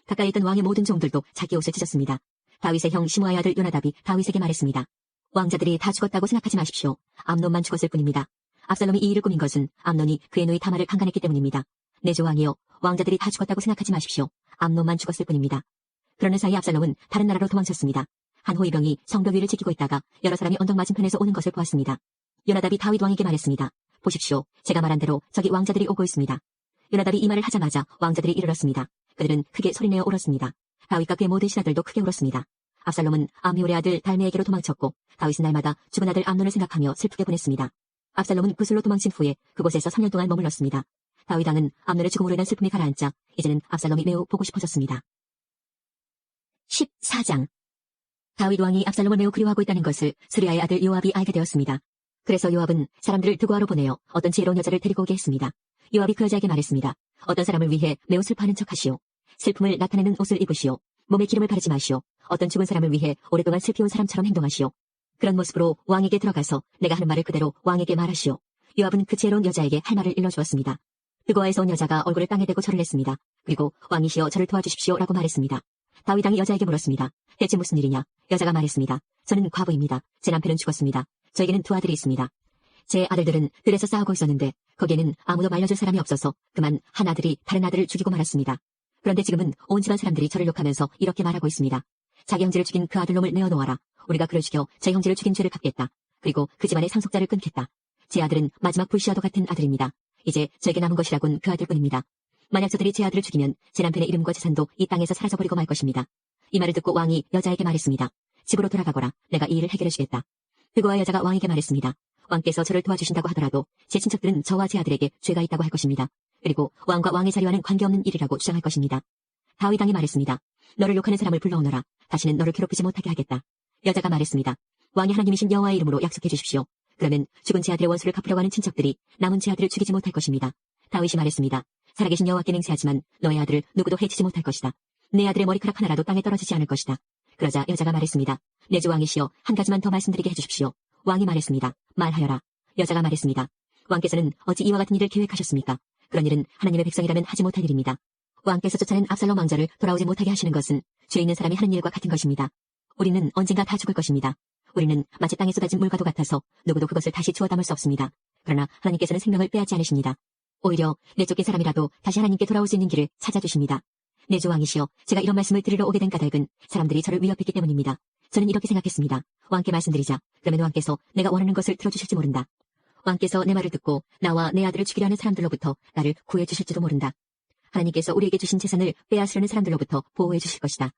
가까이 있던 왕의 모든 종들도 자기 옷을 찢었습니다. 다윗의 형 시므아의 아들 요나답이 다윗에게 말했습니다. 왕자들이 다 죽었다고 생각하지 마십시오. 암논만 죽었을 뿐입니다. 압살롬이 이 일을 꾸민 것은 암논이 그의 누이 다말을 강간했기 때문입니다. 내 조왕이여, 왕자들이 다 죽었다고 생각하지 마십시오. 암논만 죽었을 뿐입니다. 그러는 사이 압살롬은 다른 나라로 도망쳤습니다. 한 호위병이 성벽 위를 지키고 있다가 여러 사람이 언덕 맞은편에서 오는 것을 보았습니다. 요나답이 다윗 왕에게 말했습니다. 보십시오. 제가 말한 대로 저기 왕자들이 오고 있습니다. 요나답이 이 말을 하자마자 왕자들이 이르렀습니다. 그들은 크게 소리내어 울었습니다. 다윗과 그의 모든 신하들도 크게 울었습니다. 압살롬은 아미홀의 아들 달메에게로 도망쳤고 다윗은 날마다 죽은 아들 암논을 생각하며 슬프게 보냈습니다. 압살롬은 구슬로 도망친 후에 그곳에서 3년 동안 머물렀습니다. 다윗 왕은 암논의 죽음으로 인한 슬픔이 가라앉자 이제는 압살롬이 매우 보고 싶어졌습니다. 14장 다윗 왕이 압살롬을 매우 그리워하고 있다는 것을 스리아의 아들 요압이 알게 되었습니다. 그래서 요압은 사람들을 드고아로 보내어 어떤 지혜로운 여자를 데리고 오게 했습니다. 요압이 그 여자에게 말했습니다. 어떤 사람을 위해 매우 슬퍼하는 척하시오. 슬픔을 나타내는 옷을 입으시오. 몸에 기름을 바르지 마시오. 어떤 죽은 사람을 위해 오랫동안 슬피운 사람처럼 행동하시오. 그런 모습으로 왕에게 들어가서 내가 하는 말을 그대로 왕에게 말하시오. 요압은 그 지혜로운 여자에게 할 말을 일러주었습니다. 드고아에서 온 여자가 얼굴을 땅에 대고 절을 했습니다. 그리고 왕이시여 저를 도와주십시오 라고 말했습니다. 다윗 왕이 여자에게 물었습니다. 대체 무슨 일이냐? 여자가 말했습니다. 저는 과부입니다. 제 남편은 죽었습니다. 저에게는 두 아들이 있습니다. 제 아들들은 들에서 싸우고 있었는데 거기에는 아무도 말려줄 사람이 없어서 그만 한 아들이 다른 아들을 죽이고 말았습니다. 그런데 지금은 온 집안 사람들이 저를 욕하면서 이렇게 말하고 있습니다. 자기 형제를 죽인 그 아들놈을 내어놓아라. 우리가 그를 죽여 제 형제를 죽인 죄를 갚겠다. 그리고 그 집안의 상속자를 끊겠다. 제 아들은 마지막 불시와도 같은 아들입니다. 이제 저에게 남은 것이라곤 그 아들뿐입니다. 만약 저들이 제 아들을 죽이면 제 남편의 이름과 재산도 이 땅에서 사라져버리고 말 것입니다. 이 말을 듣고 왕이 여자에게 말했습니다. 집으로 돌아가거라. 내가 이 일을 해결해 주겠다. 그거와 여자가 왕에게 말했습니다. 왕께서 저를 도와주신다고 하더라도 제 친척들은 저와 제 아들에게 죄가 있다고 할 것입니다. 그리고 왕과 왕의 자리와는 관계없는 일이라고 주장할 것입니다. 다윗 왕이 말했습니다. 너를 욕하는 사람을 불러오너라. 다시는 너를 괴롭히지 못하게 하겠다. 여자가 말했습니다. 왕이 하나님이신 여호와의 이름으로 약속해 주십시오. 그러면 죽은 제 아들의 원수를 갚으려고 하는 친척들이 남은 제 아들을 죽이지 못할 것입니다. 다윗이 말했습니다. 살아계신 여호와께 맹세하지만 너의 아들을 누구도 해치지 못할 것이다. 내 아들의 머리카락 하나라도 땅에 떨어지지 않을 것이다. 그러자 여자가 말했습니다. 내 주 왕이시여, 한 가지만 더 말씀드리게 해주십시오. 왕이 말했습니다. 말하여라. 여자가 말했습니다. 왕께서는 어찌 이와 같은 일을 계획하셨습니까? 그런 일은 하나님의 백성이라면 하지 못할 일입니다. 왕께서 쫓아낸 압살롬 왕자를 돌아오지 못하게 하시는 것은 죄 있는 사람이 하는 일과 같은 것입니다. 우리는 언젠가 다 죽을 것입니다. 우리는 마치 땅에 쏟아진 물과도 같아서 누구도 그것을 다시 주워 담을 수 없습니다. 그러나 하나님께서는 생명을 빼앗지 않으십니다. 오히려 내쫓긴 사람이라도 다시 하나님께 돌아올 수 있는 길을 찾아주십니다. 내 주 왕이시여, 제가 이런 말씀을 드리러 오게 된 까닭은 사람들이 저를 위협했기 때문입니다. 저는 이렇게 생각했습니다. 왕께 말씀드리자. 그러면 왕께서 내가 원하는 것을 들어주실지 모른다. 왕께서 내 말을 듣고 나와 내 아들을 죽이려 하는 사람들로부터 나를 구해 주실지도 모른다. 하나님께서 우리에게 주신 재산을 빼앗으려는 사람들로부터 보호해 주실 것이다.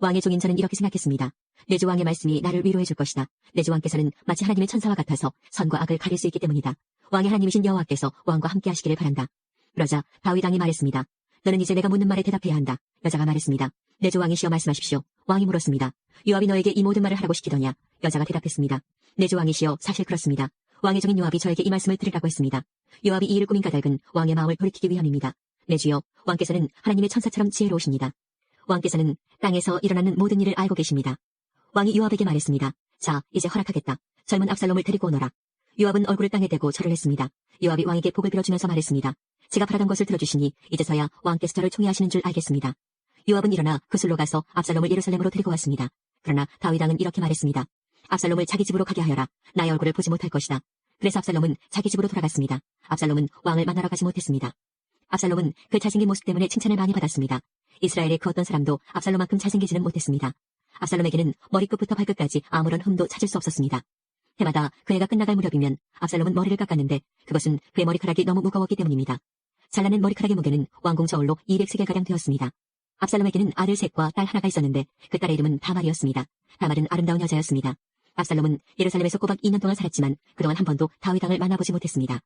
왕의 종인 저는 이렇게 생각했습니다. 내 주 왕의 말씀이 나를 위로해 줄 것이다. 내 주 왕께서는 마치 하나님의 천사와 같아서 선과 악을 가릴 수 있기 때문이다. 왕의 하나님이신 여호와께서 왕과 함께 하시기를 바란다. 그러자 다윗 왕이 말했습니다. 너는 이제 내가 묻는 말에 대답해야 한다. 여자가 말했습니다. 내 주 왕이시여 말씀하십시오. 왕이 물었습니다. 요압이 너에게 이 모든 말을 하라고 시키더냐? 여자가 대답했습니다. 내 주 왕이시여, 사실 그렇습니다. 왕의 종인 요압이 저에게 이 말씀을 들으라고 했습니다. 요압이 이 일을 꾸민 까닭은 왕의 마음을 돌이키기 위함입니다. 내 주여, 왕께서는 하나님의 천사처럼 지혜로우십니다. 왕께서는 땅에서 일어나는 모든 일을 알고 계십니다. 왕이 요압에게 말했습니다. 자, 이제 허락하겠다. 젊은 압살롬을 데리고 오너라. 요압은 얼굴을 땅에 대고 절을 했습니다. 요압이 왕에게 복을 빌어주면서 말했습니다. 제가 바라던 것을 들어주시니 이제서야 왕께서 저를 총애하시는 줄 알겠습니다. 요압은 일어나 그 술로 가서 압살롬을 예루살렘으로 데리고 왔습니다. 그러나 다윗 왕은 이렇게 말했습니다. 압살롬을 자기 집으로 가게 하여라. 나의 얼굴을 보지 못할 것이다. 그래서 압살롬은 자기 집으로 돌아갔습니다. 압살롬은 왕을 만나러 가지 못했습니다. 압살롬은 그 잘생긴 모습 때문에 칭찬을 많이 받았습니다. 이스라엘의 그 어떤 사람도 압살롬만큼 잘생기지는 못했습니다. 압살롬에게는 머리끝부터 발끝까지 아무런 흠도 찾을 수 없었습니다. 해마다 그 해가 끝나갈 무렵이면 압살롬은 머리를 깎았는데 그것은 그의 머리카락이 너무 무거웠기 때문입니다. 잘라낸 머리카락의 무게는 왕궁 저울로 200세겔가량 되었습니다. 압살롬에게는 아들 셋과 딸 하나가 있었는데 그 딸의 이름은 다말이었습니다. 다말은 아름다운 여자였습니다. 압살롬은 예루살렘에서 꼬박 2년 동안 살았지만 그동안 한 번도 다윗 왕을 만나보지 못했습니다.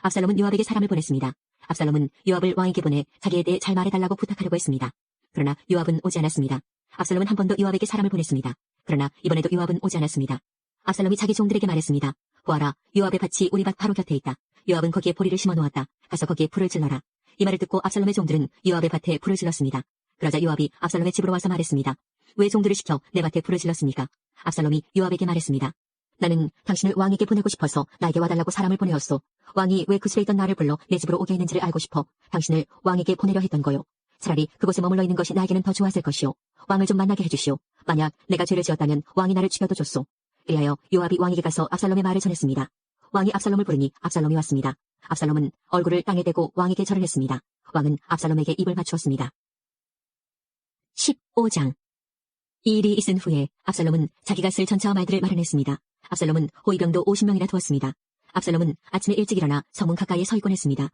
압살롬은 요압에게 사람을 보냈습니다. 압살롬은 요압을 왕에게 보내 자기에 대해 잘 말해달라고 부탁하려고 했습니다. 그러나 요압은 오지 않았습니다. 압살롬은 한 번 더 요압에게 사람을 보냈습니다. 그러나 이번에도 요압은 오지 않았습니다. 압살롬이 자기 종들에게 말했습니다. 보아라, 요압의 밭이 우리 밭 바로 곁에 있다. 요압은 거기에 보리를 심어놓았다. 가서 거기에 불을 질러라. 이 말을 듣고 압살롬의 종들은 요압의 밭에 불을 질렀습니다. 그러자 요압이 압살롬의 집으로 와서 말했습니다. 왜 종들을 시켜 내 밭에 불을 질렀습니까? 압살롬이 요압에게 말했습니다. 나는 당신을 왕에게 보내고 싶어서 나에게 와달라고 사람을 보내었소. 왕이 왜 그 집에 있던 나를 불러 내 집으로 오게 했는지를 알고 싶어 당신을 왕에게 보내려 했던 거요. 차라리 그곳에 머물러 있는 것이 나에게는 더 좋았을 것이오. 왕을 좀 만나게 해주시오. 만약 내가 죄를 지었다면 왕이 나를 죽여도 좋소. 그리하여 요압이 왕에게 가서 압살롬의 말을 전했습니다. 왕이 압살롬을 부르니 압살롬이 왔습니다. 압살롬은 얼굴을 땅에 대고 왕에게 절을 했습니다. 왕은 압살롬에게 입을 맞추었습니다. 15장. 이 일이 있은 후에 압살롬은 자기가 쓸 전차와 말들을 마련했습니다. 압살롬은 호위병도 50명이나 두었습니다. 압살롬은 아침에 일찍 일어나 성문 가까이에 서 있곤 했습니다.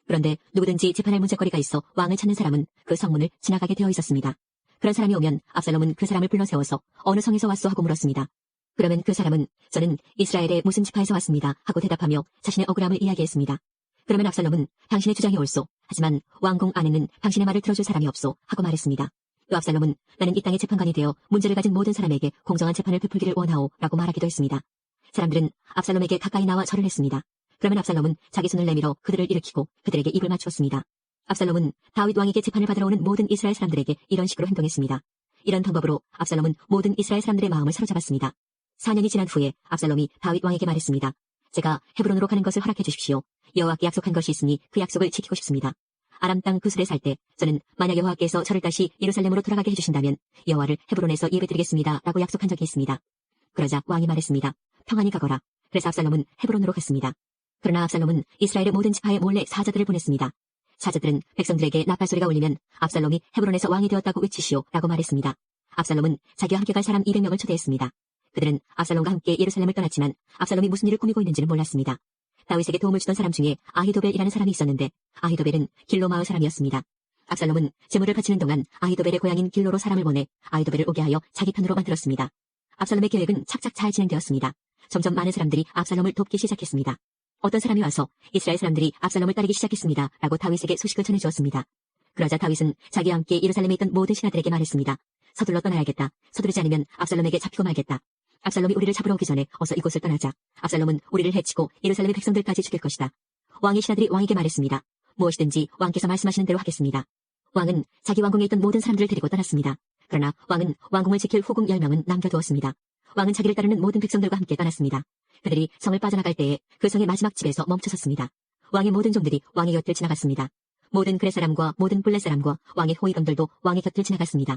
그런데 누구든지 재판할 문제거리가 있어 왕을 찾는 사람은 그 성문을 지나가게 되어 있었습니다. 그런 사람이 오면 압살롬은 그 사람을 불러 세워서 어느 성에서 왔소 하고 물었습니다. 그러면 그 사람은 저는 이스라엘의 무슨 지파에서 왔습니다 하고 대답하며 자신의 억울함을 이야기했습니다. 그러면 압살롬은 당신의 주장이 옳소. 하지만 왕궁 안에는 당신의 말을 들어줄 사람이 없소 하고 말했습니다. 또 압살롬은 나는 이 땅의 재판관이 되어 문제를 가진 모든 사람에게 공정한 재판을 베풀기를 원하오 라고 말하기도 했습니다. 사람들은 압살롬에게 가까이 나와 절을 했습니다. 그러면 압살롬은 자기 손을 내밀어 그들을 일으키고 그들에게 입을 맞추었습니다. 압살롬은 다윗 왕에게 재판을 받으러 오는 모든 이스라엘 사람들에게 이런 식으로 행동했습니다. 이런 방법으로 압살롬은 모든 이스라엘 사람들의 마음을 사로잡았습니다. 4년이 지난 후에 압살롬이 다윗 왕에게 말했습니다. 제가 헤브론으로 가는 것을 허락해 주십시오. 여호와께 약속한 것이 있으니 그 약속을 지키고 싶습니다. 아람 땅 구술에 살 때 저는 만약 여호와께서 저를 다시 예루살렘으로 돌아가게 해주신다면 여호와를 헤브론에서 예배드리겠습니다 라고 약속한 적이 있습니다. 그러자 왕이 말했습니다. 평안히 가거라. 그래서 압살롬은 헤브론으로 갔습니다. 그러나 압살롬은 이스라엘의 모든 지파에 몰래 사자들을 보냈습니다. 사자들은 백성들에게 나팔소리가 울리면 압살롬이 헤브론에서 왕이 되었다고 외치시오 라고 말했습니다. 압살롬은 자기와 함께 갈 사람 200명을 초대했습니다. 그들은 압살롬과 함께 예루살렘을 떠났지만 압살롬이 무슨 일을 꾸미고 있는지는 몰랐습니다. 다윗에게 도움을 주던 사람 중에 아히도벨이라는 사람이 있었는데 아히도벨은 길로 마을 사람이었습니다. 압살롬은 제물을 바치는 동안 아히도벨의 고향인 길로로 사람을 보내 아히도벨을 오게 하여 자기 편으로 만들었습니다. 압살롬의 계획은 착착 잘 진행되었습니다. 점점 많은 사람들이 압살롬을 돕기 시작했습니다. 어떤 사람이 와서 이스라엘 사람들이 압살롬을 따르기 시작했습니다 라고 다윗에게 소식을 전해주었습니다. 그러자 다윗은 자기와 함께 예루살렘에 있던 모든 신하들에게 말했습니다. 서둘러 떠나야겠다. 서두르지 않으면 압살롬에게 잡히고 말겠다. 압살롬이 우리를 잡으러 오기 전에 어서 이곳을 떠나자. 압살롬은 우리를 해치고 예루살렘의 백성들까지 죽일 것이다. 왕의 신하들이 왕에게 말했습니다. 무엇이든지 왕께서 말씀하시는 대로 하겠습니다. 왕은 자기 왕궁에 있던 모든 사람들을 데리고 떠났습니다. 그러나 왕은 왕궁을 지킬 후궁 10명은 남겨두었습니다. 왕은 자기를 따르는 모든 백성들과 함께 떠났습니다. 그들이 성을 빠져나갈 때에 그 성의 마지막 집에서 멈춰섰습니다. 왕의 모든 종들이 왕의 곁을 지나갔습니다. 모든 그렛 사람과 모든 블렛 사람과 왕의 호위병들도 왕의 곁을 지나갔습니다.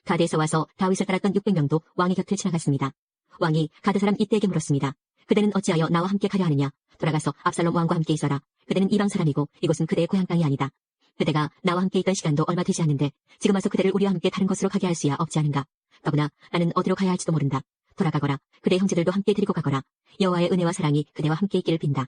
가드에서 와서 다윗을 따랐던 600명도 왕의 곁을 지나갔습니다. 왕이 가드 사람 이때에게 물었습니다. 그대는 어찌하여 나와 함께 가려 하느냐? 돌아가서 압살롬 왕과 함께 있어라. 그대는 이방 사람이고 이곳은 그대의 고향 땅이 아니다. 그대가 나와 함께 있던 시간도 얼마 되지 않는데 지금 와서 그대를 우리와 함께 다른 곳으로 가게 할 수야 없지 않은가? 더구나 나는 어디로 가야 할지도 모른다. 돌아가거라. 그대의 형제들도 함께 데리고 가거라. 여호와의 은혜와 사랑이 그대와 함께 있기를 빈다.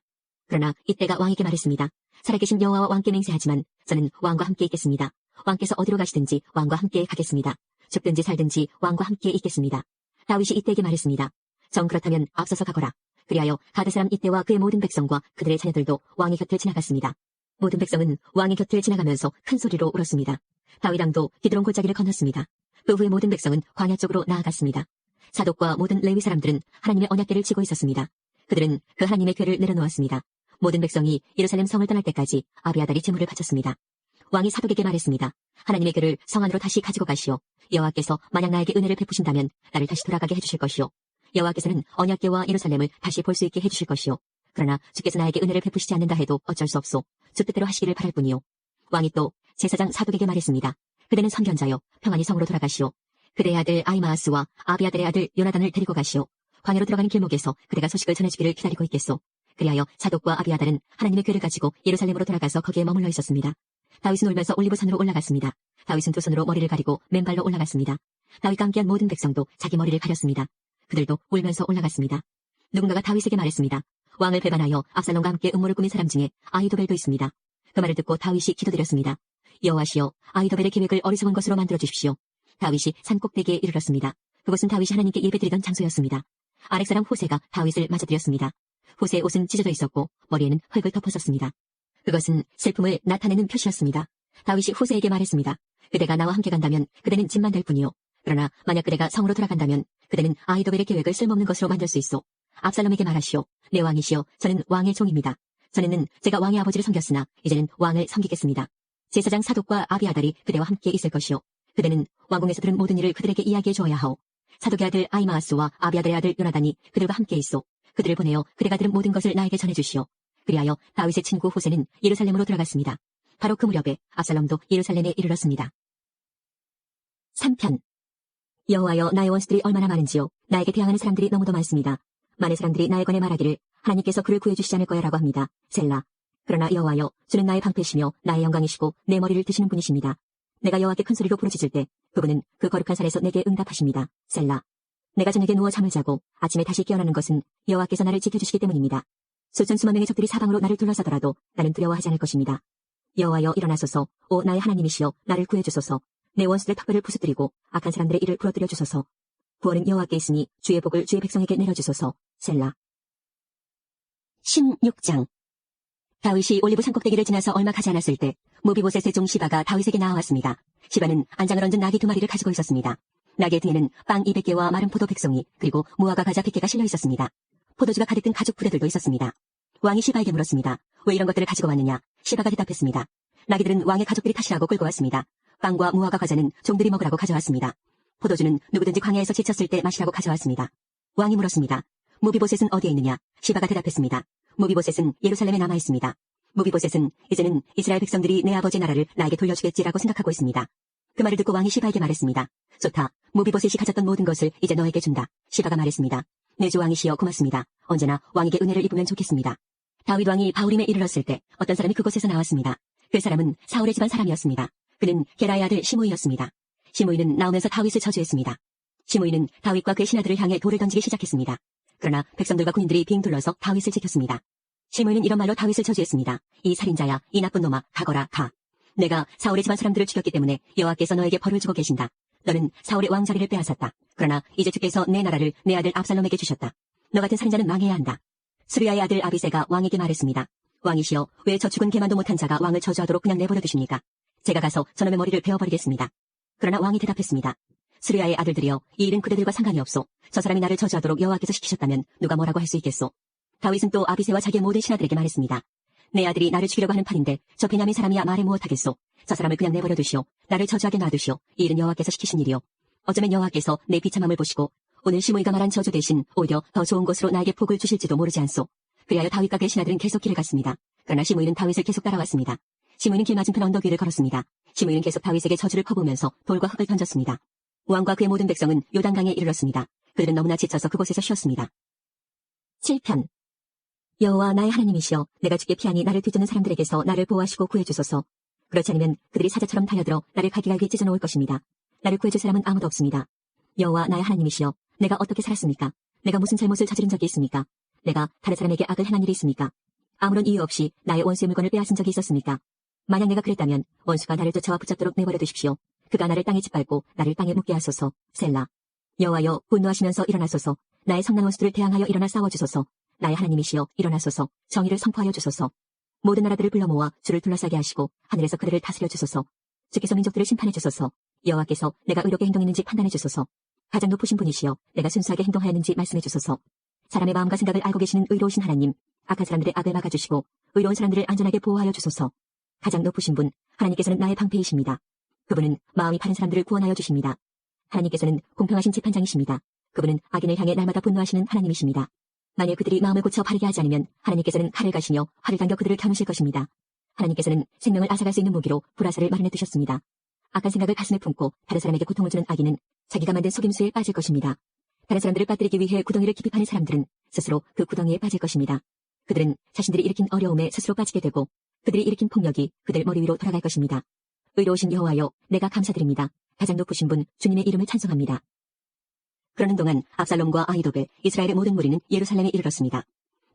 그러나 이때가 왕에게 말했습니다. 살아계신 여호와와 왕께 맹세하지만 저는 왕과 함께 있겠습니다. 왕께서 어디로 가시든지 왕과 함께 가겠습니다. 죽든지 살든지 왕과 함께 있겠습니다. 다윗이 이때에게 말했습니다. 정 그렇다면 앞서서 가거라. 그리하여 가드 사람 이때와 그의 모든 백성과 그들의 자녀들도 왕의 곁을 지나갔습니다. 모든 백성은 왕의 곁을 지나가면서 큰 소리로 울었습니다. 다윗 왕도 기드론 골짜기를 건넜습니다. 그 후에 모든 백성은 광야 쪽으로 나아갔습니다. 사독과 모든 레위 사람들은 하나님의 언약궤를 쥐고 있었습니다. 그들은 그 하나님의 궤를 내려놓았습니다. 모든 백성이 예루살렘 성을 떠날 때까지 아비아달이 제물을 바쳤습니다. 왕이 사독에게 말했습니다. 하나님의 궤를 성 안으로 다시 가지고 가시오. 여호와께서 만약 나에게 은혜를 베푸신다면 나를 다시 돌아가게 해주실 것이오. 여호와께서는 언약궤와 예루살렘을 다시 볼 수 있게 해주실 것이오. 그러나 주께서 나에게 은혜를 베푸시지 않는다 해도 어쩔 수 없소. 주 뜻대로 하시기를 바랄 뿐이오. 왕이 또 제사장 사독에게 말했습니다. 그대는 선견자여 평안히 성으로 돌아가시오. 그대의 아들 아히마아스와 아비아달의 아들 요나단을 데리고 가시오. 광야로 들어가는 길목에서 그대가 소식을 전해주기를 기다리고 있겠소. 그리하여 사독과 아비아달은 하나님의 궤를 가지고 예루살렘으로 돌아가서 거기에 머물러 있었습니다. 다윗은 울면서 올리브산으로 올라갔습니다. 다윗은 두 손으로 머리를 가리고 맨발로 올라갔습니다. 다윗과 함께한 모든 백성도 자기 머리를 가렸습니다. 그들도 울면서 올라갔습니다. 누군가가 다윗에게 말했습니다. 왕을 배반하여 압살롬과 함께 음모를 꾸민 사람 중에 아히도벨도 있습니다. 그 말을 듣고 다윗이 기도드렸습니다. 여호와시여, 아히도벨의 계획을 어리석은 것으로 만들어 주십시오. 다윗이 산 꼭대기에 이르렀습니다. 그곳은 다윗이 하나님께 예배드리던 장소였습니다. 아렉 사람 호세가 다윗을 맞아들였습니다. 호세의 옷은 찢어져 있었고 머리에는 흙을 덮었었습니다. 그것은 슬픔을 나타내는 표시였습니다. 다윗이 호세에게 말했습니다. 그대가 나와 함께 간다면 그대는 짐만 될 뿐이요. 그러나 만약 그대가 성으로 돌아간다면 그대는 아히도벨의 계획을 쓸모없는 것으로 만들 수 있소. 압살롬에게 말하시오. 내 왕이시여, 저는 왕의 종입니다. 전에는 제가 왕의 아버지를 섬겼으나 이제는 왕을 섬기겠습니다. 제사장 사독과 아비아달이 그대와 함께 있을 것이요. 그대는 왕궁에서 들은 모든 일을 그들에게 이야기해 주어야 하오. 사독의 아들 아히마아스와 아비아달의 아들 요나단이 그들과 함께 있소. 그들을 보내어 그대가 들은 모든 것을 나에게 전해주시오. 그리하여 다윗의 친구 호세는 예루살렘으로 들어갔습니다. 바로 그 무렵에 압살롬도 예루살렘에 이르렀습니다. 3편. 여호와여, 나의 원수들이 얼마나 많은지요. 나에게 대항하는 사람들이 너무도 많습니다. 많은 사람들이 나에 관해 말하기를 하나님께서 그를 구해주시지 않을 거야라고 합니다. 셀라. 그러나 여호와여, 주는 나의 방패시며 나의 영광이시고 내 머리를 드시는 분이십니다. 내가 여호와께 큰 소리로 부르짖을 때 그분은 그 거룩한 산에서 내게 응답하십니다. 셀라. 내가 저녁에 누워 잠을 자고 아침에 다시 깨어나는 것은 여호와께서 나를 지켜주시기 때문입니다. 수천 수만 명의 적들이 사방으로 나를 둘러싸더라도 나는 두려워하지 않을 것입니다. 여호와여, 일어나소서. 오 나의 하나님이시여, 나를 구해주소서. 내 원수들의 턱뼈를 부수뜨리고 악한 사람들의 이를 부러뜨려 주소서. 구원은 여호와께 있으니 주의 복을 주의 백성에게 내려주소서. 셀라. 16장. 다윗이 올리브 산꼭대기를 지나서 얼마 가지 않았을 때 무비보셋의 종 시바가 다윗에게 나와왔습니다. 시바는 안장을 얹은 나귀 2마리를 가지고 있었습니다. 나귀의 등에는 빵 200개와 마른 포도 100송이 그리고 무화과 과자 100개가 실려 있었습니다. 포도주가 가득 든 가죽 부대들도 있었습니다. 왕이 시바에게 물었습니다. 왜 이런 것들을 가지고 왔느냐? 시바가 대답했습니다. 나귀들은 왕의 가족들이 타시라고 끌고 왔습니다. 빵과 무화과 과자는 종들이 먹으라고 가져왔습니다. 포도주는 누구든지 광야에서 지쳤을 때 마시라고 가져왔습니다. 왕이 물었습니다. 무비보셋은 어디에 있느냐? 시바가 대답했습니다. 무비보셋은 예루살렘에 남아 있습니다. 무비보셋은 이제는 이스라엘 백성들이 내 아버지 나라를 나에게 돌려주겠지라고 생각하고 있습니다. 그 말을 듣고 왕이 시바에게 말했습니다. 좋다. 무비보셋이 가졌던 모든 것을 이제 너에게 준다. 시바가 말했습니다. 내 주 왕이시여, 고맙습니다. 언제나 왕에게 은혜를 입으면 좋겠습니다. 다윗 왕이 바울임에 이르렀을 때 어떤 사람이 그곳에서 나왔습니다. 그 사람은 사울의 집안 사람이었습니다. 그는 게라의 아들 시므이였습니다. 시므이는 나오면서 다윗을 저주했습니다. 시므이는 다윗과 그의 신하들을 향해 돌을 던지기 시작했습니다. 그러나 백성들과 군인들이 빙 둘러서 다윗을 지켰습니다. 시므이는 이런 말로 다윗을 저주했습니다. 이 살인자야, 이 나쁜 놈아, 가거라, 가. 내가 사울의 집안 사람들을 죽였기 때문에 여호와께서 너에게 벌을 주고 계신다. 너는 사울의 왕자리를 빼앗았다. 그러나 이제 주께서 내 나라를 내 아들 압살롬에게 주셨다. 너 같은 살인자는 망해야 한다. 스루야의 아들 아비새가 왕에게 말했습니다. 왕이시여, 왜 저 죽은 개만도 못한 자가 왕을 저주하도록 그냥 내버려 두십니까? 제가 가서 저놈의 머리를 베어버리겠습니다. 그러나 왕이 대답했습니다. 스루야의 아들들이여, 이 일은 그대들과 상관이 없소. 저 사람이 나를 저주하도록 여호와께서 시키셨다면 누가 뭐라고 할 수 있겠소? 다윗은 또 아비새와 자기의 모든 신하들에게 말했습니다. 내 아들이 나를 죽이려고 하는 판인데 저 베냐민 사람이야 말해 무엇하겠소? 저 사람을 그냥 내버려 두시오. 나를 저주하게 놔두시오. 이 일은 여호와께서 시키신 일이오. 어쩌면 여호와께서 내 비참함을 보시고 오늘 시므이가 말한 저주 대신 오히려 더 좋은 것으로 나에게 복을 주실지도 모르지 않소. 그리하여 다윗과 그의 신하들은 계속 길을 갔습니다. 그러나 시므이는 다윗을 계속 따라왔습니다. 시므이는 길 맞은편 언덕 위를 걸었습니다. 시므이는 계속 다윗에게 저주를 퍼부으면서 돌과 흙을 던졌습니다. 왕과 그의 모든 백성은 요단강에 이르렀습니다. 그들은 너무나 지쳐서 그곳에서 쉬었습니다. 7편. 여호와 나의 하나님이시여, 내가 죽게 피하니 나를 뒤쫓는 사람들에게서 나를 보호하시고 구해주소서. 그렇지 않으면 그들이 사자처럼 달려들어 나를 갈기갈기 찢어놓을 것입니다. 나를 구해줄 사람은 아무도 없습니다. 여호와 나의 하나님이시여, 내가 어떻게 살았습니까? 내가 무슨 잘못을 저지른 적이 있습니까? 내가 다른 사람에게 악을 행한 일이 있습니까? 아무런 이유 없이 나의 원수의 물건을 빼앗은 적이 있었습니까? 만약 내가 그랬다면 원수가 나를 쫓아와 붙잡도록 내버려 두십시오. 그가 나를 땅에 짓밟고 나를 땅에 묻게 하소서. 셀라. 여호와여, 분노하시면서 일어나소서. 나의 성난 원수들을 대항하여 일어나 싸워주소서. 나의 하나님이시여, 일어나소서. 정의를 선포하여 주소서. 모든 나라들을 불러 모아 주를 둘러싸게 하시고 하늘에서 그들을 다스려 주소서. 주께서 민족들을 심판해 주소서. 여호와께서 내가 의롭게 행동했는지 판단해 주소서. 가장 높으신 분이시여, 내가 순수하게 행동하였는지 말씀해 주소서. 사람의 마음과 생각을 알고 계시는 의로우신 하나님, 악한 사람들의 악을 막아주시고 의로운 사람들을 안전하게 보호하여 주소서. 가장 높으신 분, 하나님께서는 나의 방패이십니다. 그분은 마음이 파는 사람들을 구원하여 주십니다. 하나님께서는 공평하신 재판장이십니다. 그분은 악인을 향해 날마다 분노하시는 하나님이십니다. 만일 그들이 마음을 고쳐 바르게 하지 않으면 하나님께서는 칼을 가시며 활을 당겨 그들을 겨누실 것입니다. 하나님께서는 생명을 앗아갈 수 있는 무기로 불화살을 마련해 두셨습니다. 악한 생각을 가슴에 품고 다른 사람에게 고통을 주는 악인은 자기가 만든 속임수에 빠질 것입니다. 다른 사람들을 빠뜨리기 위해 구덩이를 깊이 파는 사람들은 스스로 그 구덩이에 빠질 것입니다. 그들은 자신들이 일으킨 어려움에 스스로 빠지게 되고 그들이 일으킨 폭력이 그들 머리 위로 돌아갈 것입니다. 의로우신 여호와여, 내가 감사드립니다. 가장 높으신 분 주님의 이름을 찬송합니다. 그러는 동안 압살롬과 아히도벨, 이스라엘의 모든 무리는 예루살렘에 이르렀습니다.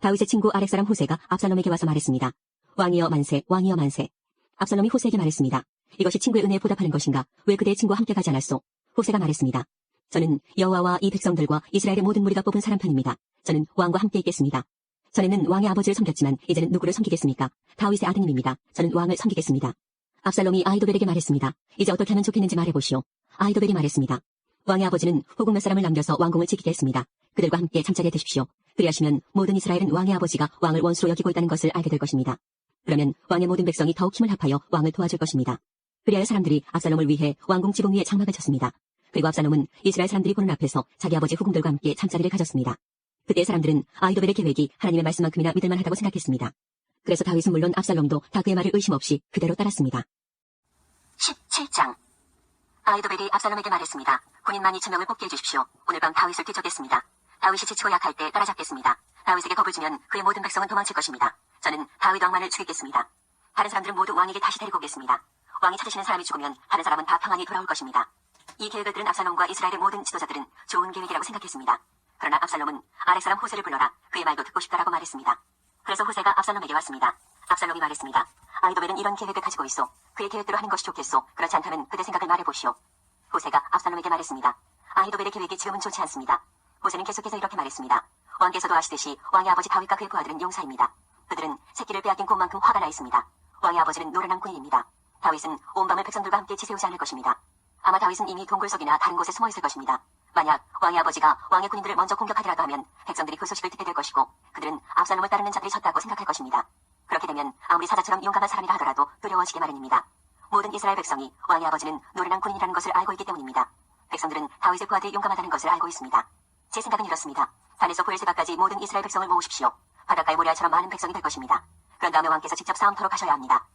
다윗의 친구 아렉 사람 호세가 압살롬에게 와서 말했습니다. 왕이여 만세, 왕이여 만세. 압살롬이 호세에게 말했습니다. 이것이 친구의 은혜에 보답하는 것인가? 왜 그대의 친구와 함께 가지 않았소? 호세가 말했습니다. 저는 여호와와 이 백성들과 이스라엘의 모든 무리가 뽑은 사람 편입니다. 저는 왕과 함께 있겠습니다. 전에는 왕의 아버지를 섬겼지만 이제는 누구를 섬기겠습니까? 다윗의 아드님입니다. 저는 왕을 섬기겠습니다. 압살롬이 아히도벨에게 말했습니다. 이제 어떻게 하면 좋겠는지 말해보시오. 아히도벨이 말했습니다. 왕의 아버지는 호국 몇 사람을 남겨서 왕궁을 지키게 했습니다. 그들과 함께 잠자게 되십시오. 그리하시면 모든 이스라엘은 왕의 아버지가 왕을 원수로 여기고 있다는 것을 알게 될 것입니다. 그러면 왕의 모든 백성이 더욱 힘을 합하여 왕을 도와줄 것입니다. 그리하여 사람들이 압살롬을 위해 왕궁 지붕 위에 장막을 쳤습니다. 그리고 압살롬은 이스라엘 사람들이 보는 앞에서 자기 아버지 후궁들과 함께 잠자리를 가졌습니다. 그때 사람들은 아히도벨의 계획이 하나님의 말씀만큼이나 믿을만하다고 생각했습니다. 그래서 다윗은 물론 압살롬도 다 그의 말을 의심 없이 그대로 따랐습니다. 17장. 아히도벨이 압살롬에게 말했습니다. 군인만 2,000명을 뽑게 해주십시오. 오늘 밤 다윗을 뒤쫓겠습니다. 다윗이 지치고 약할 때 따라잡겠습니다. 다윗에게 겁을 주면 그의 모든 백성은 도망칠 것입니다. 저는 다윗 왕만을 죽이겠습니다. 다른 사람들은 모두 왕에게 다시 데리고 오겠습니다. 왕이 찾으시는 사람이 죽으면 다른 사람은 다 평안히 돌아올 것입니다. 이 계획을 들은 압살롬과 이스라엘의 모든 지도자들은 좋은 계획이라고 생각했습니다. 그러나 압살롬은 아렉 사람 호세를 불러라. 그의 말도 듣고 싶다라고 말했습니다. 그래서 호세가 압살롬에게 왔습니다. 압살롬이 말했습니다. 아히도벨은 이런 계획을 가지고 있어. 그의 계획대로 하는 것이 좋겠소. 그렇지 않다면 그대 생각을 말해보시오. 호세가 압살롬에게 말했습니다. 아히도벨의 계획이 지금은 좋지 않습니다. 호세는 계속해서 이렇게 말했습니다. 왕께서도 아시듯이 왕의 아버지 다윗과 그의 부하들은 용사입니다. 그들은 새끼를 빼앗긴 곰만큼 화가 나 있습니다. 왕의 아버지는 노련한 군인입니다. 다윗은 온 밤을 백성들과 함께 지새우지 않을 것입니다. 아마 다윗은 이미 동굴 속이나 다른 곳에 숨어 있을 것입니다. 만약 왕의 아버지가 왕의 군인들을 먼저 공격하더라도 하면 백성들이 그 소식을 듣게 될 것이고 그들은 압살롬을 따르는 자들이 졌다고 생각할 것입니다. 그렇게 되면 아무리 사자처럼 용감한 사람이라 하더라도 두려워지게 마련입니다. 모든 이스라엘 백성이 왕의 아버지는 노련한 군인이라는 것을 알고 있기 때문입니다. 백성들은 다윗의 부하들이 용감하다는 것을 알고 있습니다. 제 생각은 이렇습니다. 단에서 부엘세바까지 모든 이스라엘 백성을 모으십시오. 바닷가의 모래알처럼 많은 백성이 될 것입니다. 그런 다음에 왕께서 직접 싸움터로 가셔야 합니다.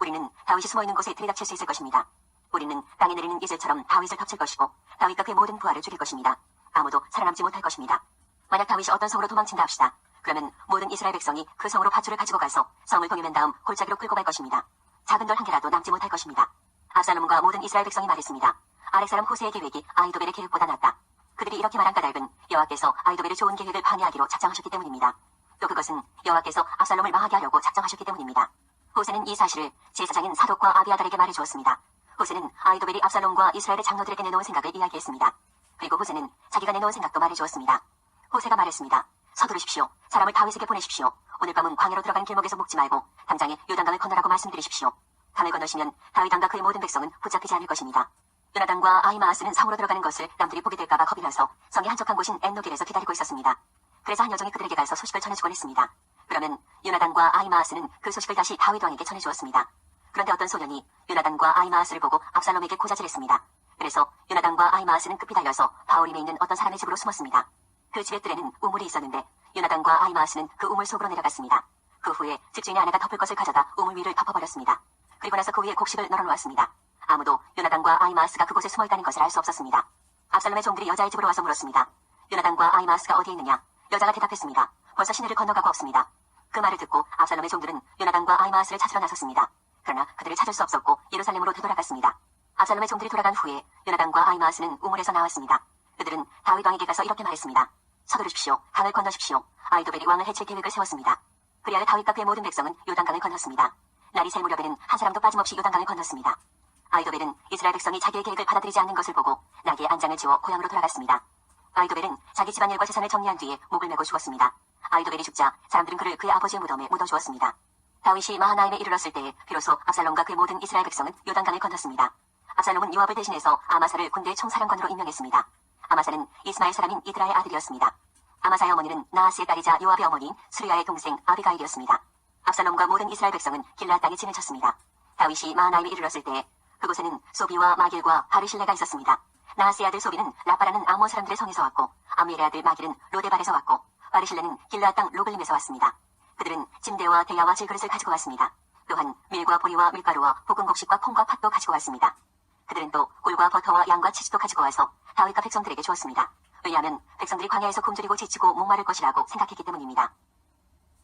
우리는 다윗이 숨어있는 곳에 들이닥칠 수 있을 것입니다. 우리는 땅에 내리는 이슬처럼 다윗을 덮칠 것이고 다윗과 그의 모든 부하를 죽일 것입니다. 아무도 살아남지 못할 것입니다. 만약 다윗이 어떤 성으로 도망친다 합시다. 그러면 모든 이스라엘 백성이 그 성으로 밧줄을 가지고 가서 성을 동여맨 다음 골짜기로 끌고 갈 것입니다. 작은 돌 한 개라도 남지 못할 것입니다. 압살롬과 모든 이스라엘 백성이 말했습니다. 아렉 사람 호세의 계획이 아히도벨의 계획보다 낫다. 그들이 이렇게 말한 까닭은 여호와께서 아히도벨의 좋은 계획을 방해하기로 작정하셨기 때문입니다. 또 그것은 여호와께서 압살롬을 망하게 하려고 작정하셨기 때문입니다. 호세는 이 사실을 제사장인 사독과 아비아달에게 말해주었습니다. 호세는 아히도벨이 압살롬과 이스라엘의 장로들에게 내놓은 생각을 이야기했습니다. 그리고 호세는 자기가 내놓은 생각도 말해주었습니다. 호세가 말했습니다. 서두르십시오. 사람을 다윗에게 보내십시오. 오늘 밤은 광야로 들어가는 길목에서 묵지 말고 당장에 요단강을 건너라고 말씀드리십시오. 강을 건너시면 다윗 왕과 그의 모든 백성은 붙잡히지 않을 것입니다. 요나단과 아히마아스는 성으로 들어가는 것을 남들이 보게 될까봐 겁이 나서 성이 한적한 곳인 엔노길에서 기다리고 있었습니다. 그래서 한 여종이 그들에게 가서 소식을 전해주곤 했습니다. 그러면 요나단과 아히마아스는 그 소식을 다시 다윗 왕에게 전해주었습니다. 그런데 어떤 소년이 요나단과 아히마아스를 보고 압살롬에게 고자질했습니다. 그래서 요나단과 아히마아스는 급히 달려서 바울임에 있는 어떤 사람의 집으로 숨었습니다. 그 집의 뜰에는 우물이 있었는데 요나단과 아히마아스는 그 우물 속으로 내려갔습니다. 그 후에 집주인의 아내가 덮을 것을 가져다 우물 위를 덮어버렸습니다. 그리고 나서 그 위에 곡식을 널어놓았습니다. 아무도 요나단과 아히마아스가 그곳에 숨어있다는 것을 알 수 없었습니다. 압살롬의 종들이 여자의 집으로 와서 물었습니다. 요나단과 아히마아스가 어디에 있느냐? 여자가 대답했습니다. 벌써 시내를 건너가고 없습니다. 그 말을 듣고 압살롬의 종들은 요나단과 아히마아스를 찾으러 나섰습니다. 그러나 그들을 찾을 수 없었고 예루살렘으로 되돌아갔습니다. 압살롬의 종들이 돌아간 후에 요나단과 아히마아스는 우물에서 나왔습니다. 그들은 다윗 왕에게 가서 이렇게 말했습니다. 서두르십시오. 강을 건너십시오. 아히도벨이 왕을 해칠 계획을 세웠습니다. 그리하여 다윗과 그의 모든 백성은 요단강을 건넜습니다. 날이 새 무렵에는 한 사람도 빠짐없이 요단강을 건넜습니다. 아히도벨은 이스라엘 백성이 자기의 계획을 받아들이지 않는 것을 보고 나귀에 안장을 지워 고향으로 돌아갔습니다. 아히도벨은 자기 집안일과 재산을 정리한 뒤에 목을 메고 죽었습니다. 아히도벨이 죽자 사람들은 그를 그의 아버지의 무덤에 묻어주었습니다. 다윗이 마하나임에 이르렀을 때에 비로소 압살롬과 그의 모든 이스라엘 백성은 요단강을 건넜습니다. 압살롬은 요압을 대신해서 아마사를 군대의 총사령관으로 임명했습니다. 아마사는 이스마엘 사람인 이드라의 아들이었습니다. 아마사의 어머니는 나하스의 딸이자 요압의 어머니인 수리아의 동생 아비가일이었습니다. 압살롬과 모든 이스라엘 백성은 길라 땅에 진을 쳤습니다. 다윗이 마하나임에 이르렀을 때에 그곳에는 소비와 마길과 바르실레가 있었습니다. 나하스의 아들 소비는 라빠라는 아몬 사람들의 성에서 왔고 아미엘의 아들 마길은 로데발에서 왔고 바르실레는 길라 땅 로글림에서 왔습니다. 그들은 침대와 대야와 질그릇을 가지고 왔습니다. 또한 밀과 보리와 밀가루와 볶은 곡식과 콩과 팥도 가지고 왔습니다. 그들은 또 꿀과 버터와 양과 치즈도 가지고 와서 다윗과 백성들에게 주었습니다. 왜냐하면 백성들이 광야에서 굶주리고 지치고 목마를 것이라고 생각했기 때문입니다.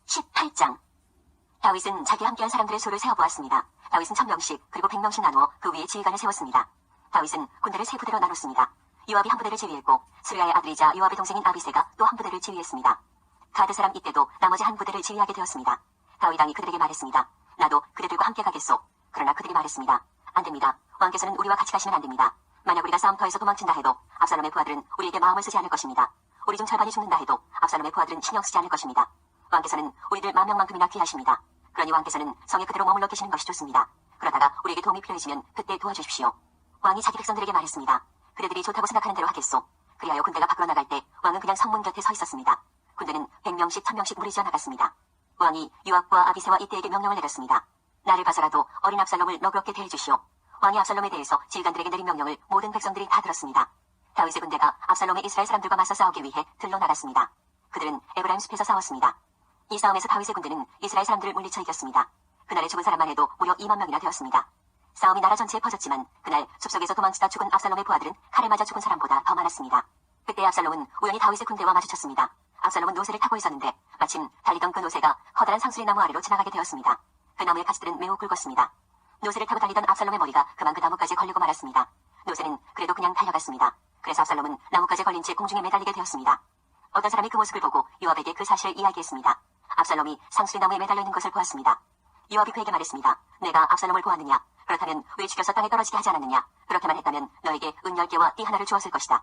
18장 다윗은 자기 함께한 사람들의 수를 세어보았습니다. 다윗은 1000명씩 그리고 100명씩 나누어 그 위에 지휘관을 세웠습니다. 다윗은 군대를 세 부대로 나눴습니다. 요압이 한 부대를 지휘했고 수리아의 아들이자 요압의 동생인 아비새가 또 한 부대를 지휘했습니다. 가드 사람 이때도 나머지 한 부대를 지휘하게 되었습니다. 다윗 왕이 그들에게 말했습니다. 나도 그대들과 함께 가겠소. 그러나 그들이 말했습니다. 안 됩니다. 왕께서는 우리와 같이 가시면 안 됩니다. 만약 우리가 싸움터에서 도망친다 해도 압살롬의 부하들은 우리에게 마음을 쓰지 않을 것입니다. 우리 중 절반이 죽는다 해도 압살롬의 부하들은 신경 쓰지 않을 것입니다. 왕께서는 우리들 10,000명만큼이나 귀하십니다. 그러니 왕께서는 성에 그대로 머물러 계시는 것이 좋습니다. 그러다가 우리에게 도움이 필요해지면 그때 도와주십시오. 왕이 자기 백성들에게 말했습니다. 그대들이 좋다고 생각하는 대로 하겠소. 그리하여 군대가 밖으로 나갈 때 왕은 그냥 성문 곁에 서 있었습니다. 군대는 100명씩 1000명씩 무리지어 나갔습니다. 왕이 요압과 아비새와 이때에게 명령을 내렸습니다. 나를 봐서라도 어린 압살롬을 너그럽게 대해주시오. 왕이 압살롬에 대해서 지휘관들에게 내린 명령을 모든 백성들이 다 들었습니다. 다윗의 군대가 압살롬의 이스라엘 사람들과 맞서 싸우기 위해 들러 나갔습니다. 그들은 에브라임 숲에서 싸웠습니다. 이 싸움에서 다윗의 군대는 이스라엘 사람들을 물리쳐 이겼습니다. 그날에 죽은 사람만 해도 무려 20,000명이나 되었습니다. 싸움이 나라 전체에 퍼졌지만 그날 숲속에서 도망치다 죽은 압살롬의 부하들은 칼에 맞아 죽은 사람보다 더 많았습니다. 그때 압살롬은 우연히 다윗의 군대와 마주쳤습니다. 압살롬은 노새를 타고 있었는데 마침 달리던 그 노새가 커다란 상수리 나무 아래로 지나가게 되었습니다. 그 나무의 가지들은 매우 굵었습니다. 노새를 타고 달리던 압살롬의 머리가 그만 그 나무까지 걸리고 말았습니다. 노새는 그래도 그냥 달려갔습니다. 그래서 압살롬은 나무까지 걸린 채 공중에 매달리게 되었습니다. 어떤 사람이 그 모습을 보고 요압에게 그 사실을 이야기했습니다. 압살롬이 상수리 나무에 매달려 있는 것을 보았습니다. 요압이 그에게 말했습니다. 내가 압살롬을 보았느냐? 그렇다면 왜 죽여서 땅에 떨어지게 하지 않았느냐? 그렇게만 했다면 너에게 은 10개와 띠 하나를 주었을 것이다.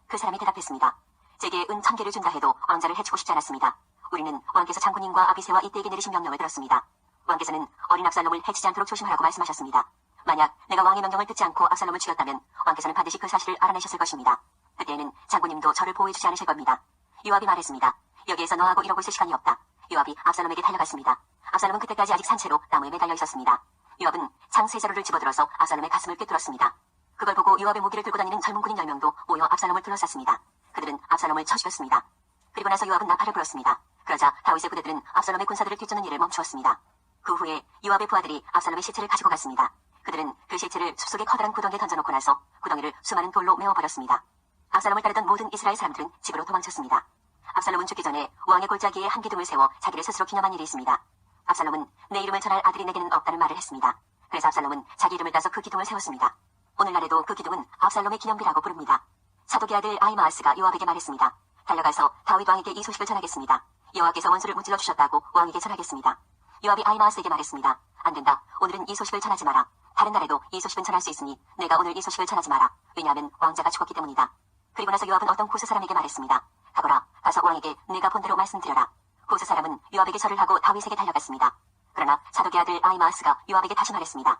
그 사람이 대답했습니다. 제게 은 1000개를 준다 해도 왕자를 해치고 싶지 않았습니다. 우리는 왕께서 장군님과 아비새와 이때에게 내리신 명령을 들었습니다. 왕께서는 어린 압살롬을 해치지 않도록 조심하라고 말씀하셨습니다. 만약 내가 왕의 명령을 듣지 않고 압살롬을 죽였다면 왕께서는 반드시 그 사실을 알아내셨을 것입니다. 그때에는 장군님도 저를 보호해주지 않으실 겁니다. 요압이 말했습니다. 여기에서 너하고 이러고 있을 시간이 없다. 요압이 압살롬에게 달려갔습니다. 압살롬은 그때까지 아직 산채로 나무에 매달려 있었습니다. 요압은 창 세 자루를 집어들어서 압살롬의 가슴을 꿰뚫었습니다. 그걸 보고 요압의 무기를 들고 다니는 젊은 군인 10명도 모여 압살롬을 둘러쌌습니다. 그들은 압살롬을 쳐 죽였습니다. 그리고 나서 요압은 나팔을 불었습니다. 그러자 다윗의 부대들은 압살롬의 군사들을 뒤쫓는 일을 멈추었습니다. 그 후에 요압의 부하들이 압살롬의 시체를 가지고 갔습니다. 그들은 그 시체를 숲속의 커다란 구덩이에 던져놓고 나서 구덩이를 수많은 돌로 메워버렸습니다. 압살롬을 따르던 모든 이스라엘 사람들은 집으로 도망쳤습니다. 압살롬은 죽기 전에 왕의 골짜기에 한 기둥을 세워 자기를 스스로 기념한 일이 있습니다. 압살롬은 내 이름을 전할 아들이 내게는 없다는 말을 했습니다. 그래서 압살롬은 자기 이름을 따서 그 기둥을 세웠습니다. 오늘날에도 그 기둥은 압살롬의 기념비라고 부릅니다. 사독의 아들 아히마아스가 요압에게 말했습니다. 달려가서 다윗 왕에게 이 소식을 전하겠습니다. 여호와께서 원수를 무찔러 주셨다고 왕에게 전하겠습니다. 요압이 아히마아스에게 말했습니다. 안 된다. 오늘은 이 소식을 전하지 마라. 다른 날에도 이 소식은 전할 수 있으니 내가 오늘 이 소식을 전하지 마라. 왜냐하면 왕자가 죽었기 때문이다. 그리고 나서 요압은 어떤 구스 사람에게 말했습니다. 가거라. 가서 왕에게 내가 본대로 말씀드려라. 구스 사람은 요압에게 절을 하고 다윗에게 달려갔습니다. 그러나 사독의 아들 아히마아스가 요압에게 다시 말했습니다.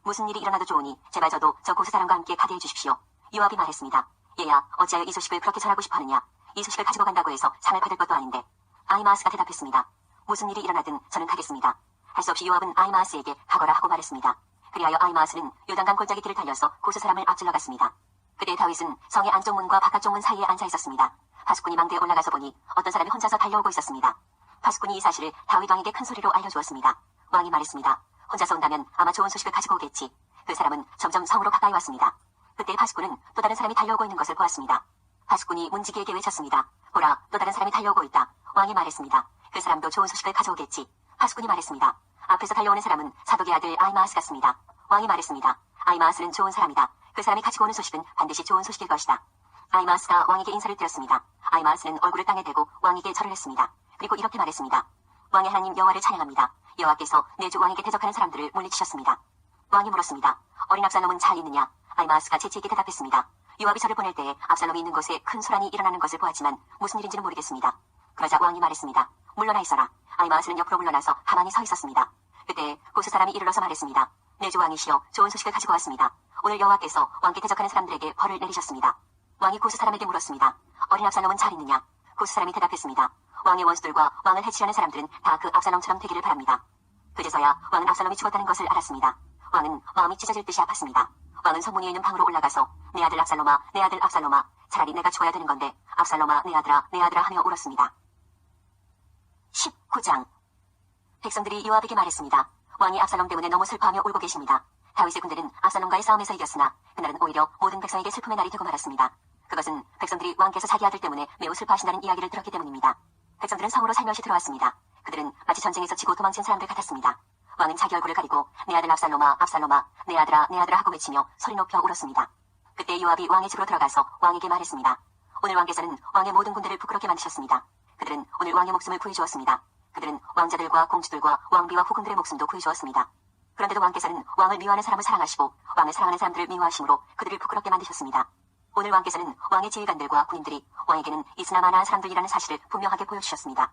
무슨 일이 일어나도 좋으니 제발 저도 저 구스 사람과 함께 가게 해주십시오. 요압이 말했습니다. 얘야, 어찌하여 이 소식을 그렇게 전하고 싶어하느냐. 이 소식을 가지고 간다고 해서 상을 받을 것도 아닌데. 아히마아스가 대답했습니다. 무슨 일이 일어나든 저는 가겠습니다. 할 수 없이 요압은 아히마아스에게 가거라 하고 말했습니다. 그리하여 아히마아스는 요단강 골짜기 길을 달려서 구스 사람을 앞질러 갔습니다. 그때 다윗은 성의 안쪽 문과 바깥쪽 문 사이에 앉아 있었습니다. 파수꾼이 망대에 올라가서 보니 어떤 사람이 혼자서 달려오고 있었습니다. 파수꾼이 이 사실을 다윗 왕에게 큰 소리로 알려주었습니다. 왕이 말했습니다. 혼자서 온다면 아마 좋은 소식을 가지고 오겠지. 그 사람은 점점 성으로 가까이 왔습니다. 그때 파수꾼은 또 다른 사람이 달려오고 있는 것을 보았습니다. 파수꾼이 문지기에게 외쳤습니다. 보라, 또 다른 사람이 달려오고 있다. 왕이 말했습니다. 그 사람도 좋은 소식을 가져오겠지. 파수꾼이 말했습니다. 앞에서 달려오는 사람은 사독의 아들 아히마아스 같습니다. 왕이 말했습니다. 아히마아스는 좋은 사람이다. 그 사람이 가지고 오는 소식은 반드시 좋은 소식일 것이다. 아히마아스가 왕에게 인사를 드렸습니다. 아히마아스는 얼굴을 땅에 대고 왕에게 절을 했습니다. 그리고 이렇게 말했습니다. 왕의 하나님 여호와를 찬양합니다. 여호와께서 내 주 왕에게 대적하는 사람들을 물리치셨습니다. 왕이 물었습니다. 어린 압살롬은 잘 있느냐? 아히마아스가 재치있게 대답했습니다. 요압이 저를 보낼 때에 압살롬이 있는 곳에 큰 소란이 일어나는 것을 보았지만 무슨 일인지는 모르겠습니다. 그러자 왕이 말했습니다. 물러나 있어라. 아히마아스는 옆으로 물러나서 가만히 서 있었습니다. 그때 구스 사람이 이르러서 말했습니다. 내 주 왕이시여, 좋은 소식을 가지고 왔습니다. 오늘 여호와께서 왕께 대적하는 사람들에게 벌을 내리셨습니다. 왕이 구스 사람에게 물었습니다. 어린 압살롬은 잘 있느냐? 구스 사람이 대답했습니다. 왕의 원수들과 왕을 해치려는 사람들은 다 그 압살롬처럼 되기를 바랍니다. 그제서야 왕은 압살롬이 죽었다는 것을 알았습니다. 왕은 마음이 찢어질 듯이 아팠습니다. 왕은 성문에 있는 방으로 올라가서 내 아들 압살롬아, 내 아들 압살롬아, 차라리 내가 죽어야 되는 건데 압살롬아, 내 아들아 하며 울었습니다. 19장. 백성들이 요압에게 말했습니다. 왕이 압살롬 때문에 너무 슬퍼하며 울고 계십니다. 다윗의 군대는 압살롬과의 싸움에서 이겼으나 그날은 오히려 모든 백성에게 슬픔의 날이 되고 말았습니다. 그것은 백성들이 왕께서 자기 아들 때문에 매우 슬퍼하신다는 이야기를 들었기 때문입니다. 백성들은 성으로 살며시 들어왔습니다. 그들은 마치 전쟁에서 지고 도망친 사람들 같았습니다. 왕은 자기 얼굴을 가리고 내 아들 압살롬아, 압살롬아, 내 아들아 하고 외치며 소리 높여 울었습니다. 그때 요압이 왕의 집으로 들어가서 왕에게 말했습니다. 오늘 왕께서는 왕의 모든 군대를 부끄럽게 만드셨습니다. 그들은 오늘 왕의 목숨을 구해주었습니다. 그들은 왕자들과 공주들과 왕비와 후궁들의 목숨도 구해주었습니다. 그런데도 왕께서는 왕을 미워하는 사람을 사랑하시고 왕을 사랑하는 사람들을 미워하심으로 그들을 부끄럽게 만드셨습니다. 오늘 왕께서는 왕의 지휘관들과 군인들이 왕에게는 있으나 마나한 사람들이라는 사실을 분명하게 보여주셨습니다.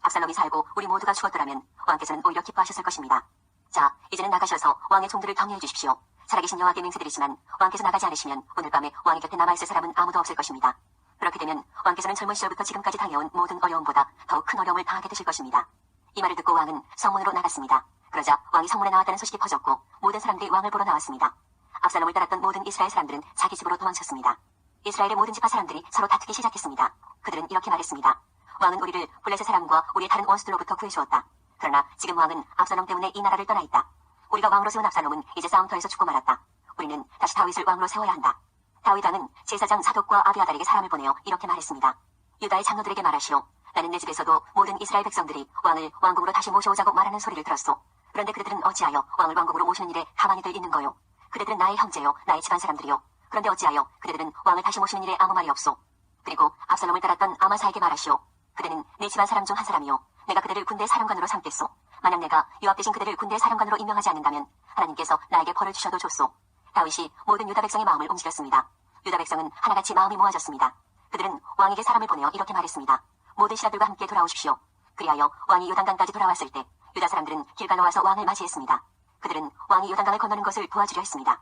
압살롬이 살고 우리 모두가 죽었더라면 왕께서는 오히려 기뻐하셨을 것입니다. 자, 이제는 나가셔서 왕의 종들을 격려해 주십시오. 살아계신 여호와께 맹세드리지만 왕께서 나가지 않으시면 오늘 밤에 왕의 곁에 남아있을 사람은 아무도 없을 것입니다. 그렇게 되면 왕께서는 젊은 시절부터 지금까지 당해온 모든 어려움보다 더욱 큰 어려움을 당하게 되실 것입니다. 이 말을 듣고 왕은 성문으로 나갔습니다. 그러자 왕이 성문에 나왔다는 소식이 퍼졌고 모든 사람들이 왕을 보러 나왔습니다. 압살롬을 따랐던 모든 이스라엘 사람들은 자기 집으로 도망쳤습니다. 이스라엘의 모든 지파 사람들이 서로 다투기 시작했습니다. 그들은 이렇게 말했습니다. 왕은 우리를 블레셋 사람과 우리의 다른 원수들로부터 구해주었다. 그러나 지금 왕은 압살롬 때문에 이 나라를 떠나 있다. 우리가 왕으로 세운 압살롬은 이제 싸움터에서 죽고 말았다. 우리는 다시 다윗을 왕으로 세워야 한다. 다윗 왕은 제사장 사독과 아비아달에게 사람을 보내어 이렇게 말했습니다. 유다의 장로들에게 말하시오. 나는 내 집에서도 모든 이스라엘 백성들이 왕을 왕국으로 다시 모셔오자고 말하는 소리를 들었소. 그런데 그들은 어찌하여 왕을 왕국으로 모시는 일에 가만히들 있는 거요? 그들은 나의 형제요, 나의 집안 사람들이요. 그런데 어찌하여 그들은 왕을 다시 모시는 일에 아무 말이 없소. 그리고 압살롬을 따랐던 아마사에게 말하시오. 그들은 내 집안 사람 중 한 사람이요. 내가 그들을 군대 사령관으로 삼겠소. 만약 내가 요압 대신 그들을 군대 사령관으로 임명하지 않는다면 하나님께서 나에게 벌을 주셔도 좋소. 다윗이 모든 유다 백성의 마음을 움직였습니다. 유다 백성은 하나같이 마음이 모아졌습니다. 그들은 왕에게 사람을 보내어 이렇게 말했습니다. 모든 신하들과 함께 돌아오십시오. 그리하여 왕이 요단강까지 돌아왔을 때 유다 사람들은 길 건너와서 왕을 맞이했습니다. 그들은 왕이 요단강을 건너는 것을 도와주려 했습니다.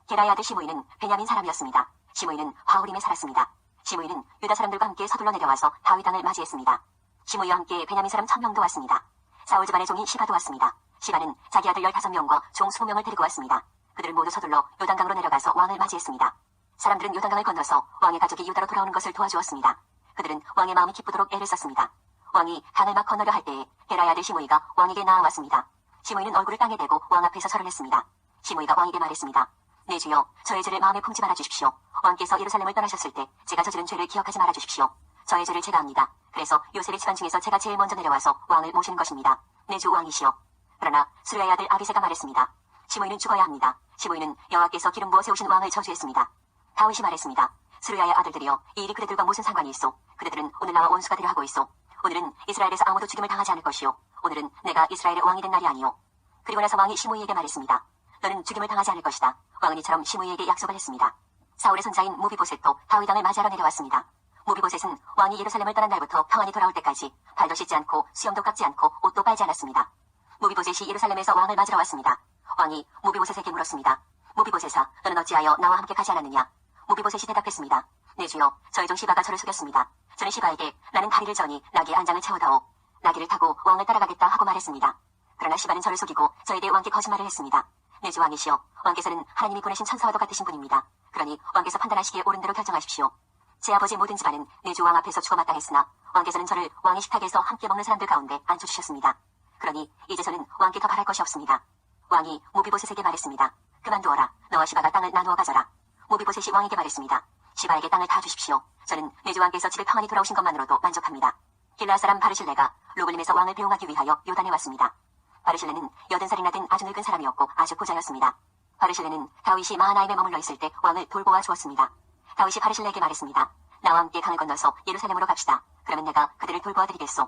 게라의 아들 시므이는 베냐민 사람이었습니다. 시므이는 바울임에 살았습니다. 시므이는 유다 사람들과 함께 서둘러 내려와서 다윗 왕을 맞이했습니다. 시므이와 함께 베냐민 사람 1000명도 왔습니다. 사울 집안의 종이 시바도 왔습니다. 시바는 자기 아들 15명과 종 20명을 데리고 왔습니다. 그들은 모두 서둘러 요단강으로 내려가서 왕을 맞이했습니다. 사람들은 요단강을 건너서 왕의 가족이 유다로 돌아오는 것을 도와주었습니다. 그들은 왕의 마음이 기쁘도록 애를 썼습니다. 왕이 강을 막 건너려 할 때에 게라의 아들 시므이가 왕에게 나아왔습니다. 시므이는 얼굴을 땅에 대고 왕 앞에서 절을 했습니다. 시므이가 왕에게 말했습니다. 내 주여, 저의 죄를 마음에 품지 말아 주십시오. 왕께서 예루살렘을 떠나셨을 때 제가 저지른 죄를 기억하지 말아 주십시오. 저의 죄를 제가 합니다. 그래서 요셉의 집안 중에서 제가 제일 먼저 내려와서 왕을 모시는 것입니다. 내 주 왕이시여. 그러나 수르야의 아들 아비새가 말했습니다. 시므이는 죽어야 합니다. 시므이는 여호와께서 기름 부어 세우신 왕을 저주했습니다. 다윗이 말했습니다. 수르야의 아들들이여, 이 일이 그대들과 무슨 상관이 있소? 그대들은 오늘 나와 원수가 되려 하고 있소. 오늘은 이스라엘에서 아무도 죽임을 당하지 않을 것이요. 오늘은 내가 이스라엘의 왕이 된 날이 아니요. 그리고 나서 왕이 시므이에게 말했습니다. 너는 죽임을 당하지 않을 것이다. 왕은 이처럼 시므이에게 약속을 했습니다. 사울의 손자인 무비보셋도 다윗 왕을 맞이하러 내려왔습니다. 모비보셋은 왕이 예루살렘을 떠난 날부터 평안히 돌아올 때까지 발도 씻지 않고 수염도 깎지 않고 옷도 빨지 않았습니다. 모비보셋이 예루살렘에서 왕을 맞으러 왔습니다. 왕이 모비보셋에게 물었습니다. 모비보셋아, 너는 어찌하여 나와 함께 가지 않았느냐? 모비보셋이 대답했습니다. 네 주여, 저희 종 시바가 저를 속였습니다. 저는 시바에게 나는 다리를 저니 나귀의 안장을 채워다오. 나귀를 타고 왕을 따라가겠다 하고 말했습니다. 그러나 시바는 저를 속이고 저에 대해 왕께 거짓말을 했습니다. 내 주 왕이시여, 왕께서는 하나님이 보내신 천사와도 같으신 분입니다. 그러니 왕께서 판단하시기에 옳은 대로 결정하십시오. 제 아버지의 모든 집안은 내 주 왕 앞에서 죽어마땅했으나 왕께서는 저를 왕의 식탁에서 함께 먹는 사람들 가운데 앉혀주셨습니다. 그러니 이제 저는 왕께 더 바랄 것이 없습니다. 왕이 모비보셋에게 말했습니다. 그만두어라. 너와 시바가 땅을 나누어 가져라. 모비보셋이 왕에게 말했습니다. 시바에게 땅을 다 주십시오. 저는 내 주 왕께서 집에 평안히 돌아오신 것만으로도 만족합니다. 길라앗 사람 바르실레가 로블림에서 왕을 배웅하기 위하여 요단에 왔습니다. 바르실레는 80살이나 된 아주 늙은 사람이었고 아주 부자였습니다. 바르실레는 다윗이 마하나임에 머물러 있을 때 왕을 돌보아 주었습니다. 다윗이 바르실레에게 말했습니다. 나와 함께 강을 건너서 예루살렘으로 갑시다. 그러면 내가 그들을 돌보아 드리겠소.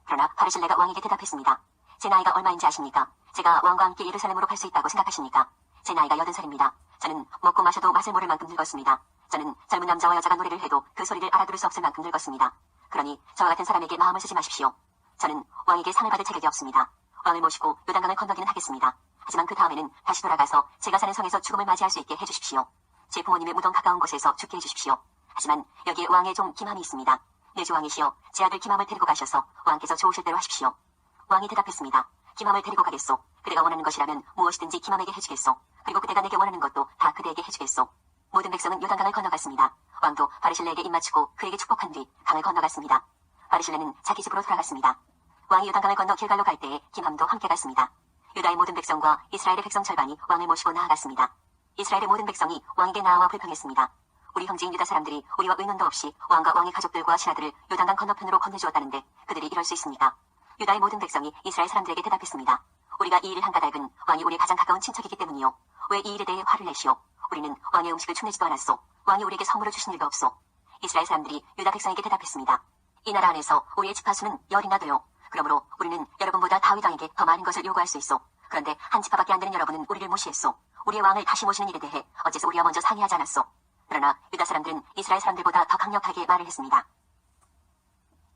그러나 바르실레가 왕에게 대답했습니다. 제 나이가 얼마인지 아십니까? 제가 왕과 함께 예루살렘으로 갈 수 있다고 생각하십니까? 제 나이가 80살입니다. 저는 먹고 마셔도 맛을 모를 만큼 늙었습니다. 저는 젊은 남자와 여자가 노래를 해도 그 소리를 알아들을 수 없을 만큼 늙었습니다. 그러니 저와 같은 사람에게 마음을 쓰지 마십시오. 저는 왕에게 상을 받을 자격이 없습니다. 왕을 모시고 요단강을 건너기는 하겠습니다. 하지만 그 다음에는 다시 돌아가서 제가 사는 성에서 죽음을 맞이할 수 있게 해주십시오. 제 부모님의 무덤 가까운 곳에서 죽게 해주십시오. 하지만 여기에 왕의 종 김함이 있습니다. 내 주 왕이시여, 제 아들 김함을 데리고 가셔서 왕께서 좋으실 대로 하십시오. 왕이 대답했습니다. 김함을 데리고 가겠소. 그대가 원하는 것이라면 무엇이든지 김함에게 해주겠소. 그리고 그대가 내게 원하는 것도 다 그대에게 해주겠소. 모든 백성은 요단강을 건너갔습니다. 왕도 바르실레에게 입맞추고 그에게 축복한 뒤 강을 건너갔습니다. 바르실레는 자기 집으로 돌아갔습니다. 왕이 요단강을 건너 길갈로 갈 때에 김함도 함께 갔습니다. 유다의 모든 백성과 이스라엘의 백성 절반이 왕을 모시고 나아갔습니다. 이스라엘의 모든 백성이 왕에게 나아와 불평했습니다. 우리 형제인 유다 사람들이 우리와 의논도 없이 왕과 왕의 가족들과 신하들을 요단강 건너편으로 건네주었다는데 그들이 이럴 수 있습니까? 유다의 모든 백성이 이스라엘 사람들에게 대답했습니다. 우리가 이 일을 한 까닭은 왕이 우리의 가장 가까운 친척이기 때문이요. 왜 이 일에 대해 화를 내시오? 우리는 왕의 음식을 축내지도 않았소. 왕이 우리에게 선물을 주신 일도 없소. 이스라엘 사람들이 유다 백성에게 대답했습니다. 이 나라 안에서 우리의 지파수는 10이나 돼요. 그러므로 우리는 여러분보다 다윗 왕에게 더 많은 것을 요구할 수 있소. 그런데 한 지파밖에 안 되는 여러분은 우리를 무시했소. 우리의 왕을 다시 모시는 일에 대해 어째서 우리와 먼저 상의하지 않았소. 그러나 유다 사람들은 이스라엘 사람들보다 더 강력하게 말을 했습니다.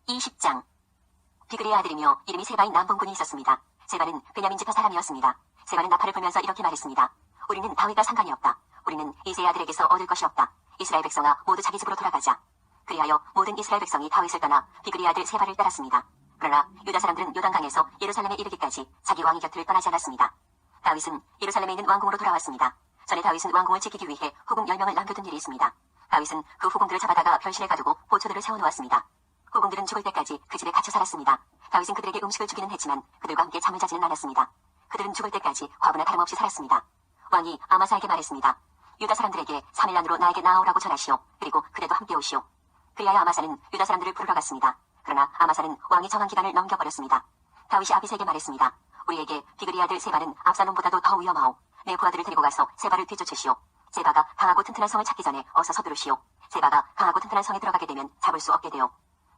20장 비그리의 아들이며 이름이 세바인 남분군이 있었습니다. 세바는 베냐민 지파 사람이었습니다. 세바는 나팔을 불면서 이렇게 말했습니다. 우리는 다윗과 상관이 없다. 우리는 이새의 아들에게서 얻을 것이 없다. 이스라엘 백성아 모두 자기 집으로 돌아가자. 그리하여 모든 이스라엘 백성이 다윗을 떠나 비그리의 아들 세바를 따랐습니다. 그러나 유다 사람들은 요단강에서 예루살렘에 이르기까지 자기 왕의 곁을 떠나지 않았습니다. 다윗은 예루살렘에 있는 왕궁으로 돌아왔습니다. 전에 다윗은 왕궁을 지키기 위해 후궁 10명을 남겨둔 일이 있습니다. 다윗은 그 후궁들을 잡아다가 별실에 가두고 보초들을 세워놓았습니다. 후궁들은 죽을 때까지 그 집에 갇혀 살았습니다. 다윗은 그들에게 음식을 주기는 했지만 그들과 함께 잠을 자지는 않았습니다. 그들은 죽을 때까지 과부나 다름없이 살았습니다. 왕이 아마사에게 말했습니다. 유다 사람들에게 3일 안으로 나에게 나아오라고 전하시오. 그리고 그대도 함께 오시오. 그리하여 아마사는 유다 사람들을 부르러 갔습니다. 그러나 아마사는 왕이 정한 기간을 넘겨버렸습니다. 다윗이 아비새에게 말했습니다. 우리에게 비그리 아들 세바는 압살롬보다도 더 위험하오. 내 부하들을 데리고 가서 세바를 뒤쫓으시오. 세바가 강하고 튼튼한 성을 찾기 전에 어서 서두르시오. 세바가 강하고 튼튼한 성에 들어가게 되면 잡을 수 없게 되오.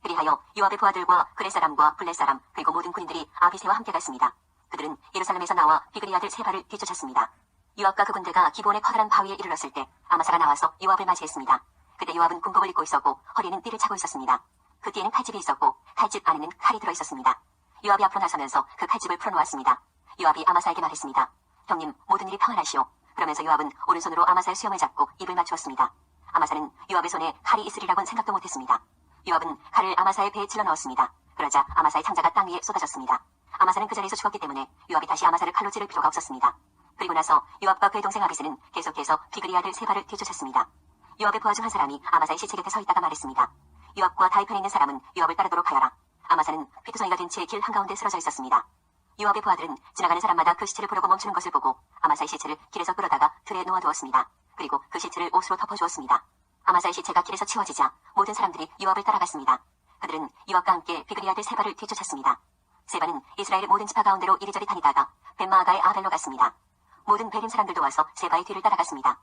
그리하여 요압의 부하들과 그렛 사람과 블렛 사람 그리고 모든 군인들이 아비새와 함께 갔습니다. 그들은 예루살렘에서 나와 비그리 아들 세바를 뒤쫓았습니다. 요압과 그 군대가 기브온의 커다란 바위에 이르렀을 때 아마사가 나와서 요압을 맞이했습니다. 그때 요압은 군복을 입고 있었고 허리에는 띠를 차고 있었습니다. 그 뒤에는 칼집이 있었고 칼집 안에는 칼이 들어있었습니다. 요압이 앞으로 나서면서 그 칼집을 풀어놓았습니다. 요압이 아마사에게 말했습니다. 형님, 모든 일이 평안하시오. 그러면서 요압은 오른손으로 아마사의 수염을 잡고 입을 맞추었습니다. 아마사는 요압의 손에 칼이 있으리라고는 생각도 못했습니다. 요압은 칼을 아마사의 배에 찔러 넣었습니다. 그러자 아마사의 창자가 땅 위에 쏟아졌습니다. 아마사는 그 자리에서 죽었기 때문에 요압이 다시 아마사를 칼로 찌를 필요가 없었습니다. 그리고 나서 요압과 그의 동생 아비스는 계속해서 비그리 아들 세바를 뒤쫓았습니다. 요압의 부하 중 한 사람이 아마사의 시체 곁에 서 있다가 말했습니다. 요압과 다윗 편에 있는 사람은 요압을 따르도록 하여라. 아마사는 피투성이가 된 채 길 한가운데 쓰러져 있었습니다. 요압의 부하들은 지나가는 사람마다 그 시체를 보려고 멈추는 것을 보고 아마사의 시체를 길에서 끌어다가 틀에 놓아두었습니다. 그리고 그 시체를 옷으로 덮어주었습니다. 아마사의 시체가 길에서 치워지자 모든 사람들이 요압을 따라갔습니다. 그들은 요압과 함께 비그리 아들 세바를 뒤쫓았습니다. 세바는 이스라엘의 모든 지파 가운데로 이리저리 다니다가 벤마아가의 아벨로 갔습니다. 모든 베림 사람들도 와서 세바의 뒤를 따라갔습니다.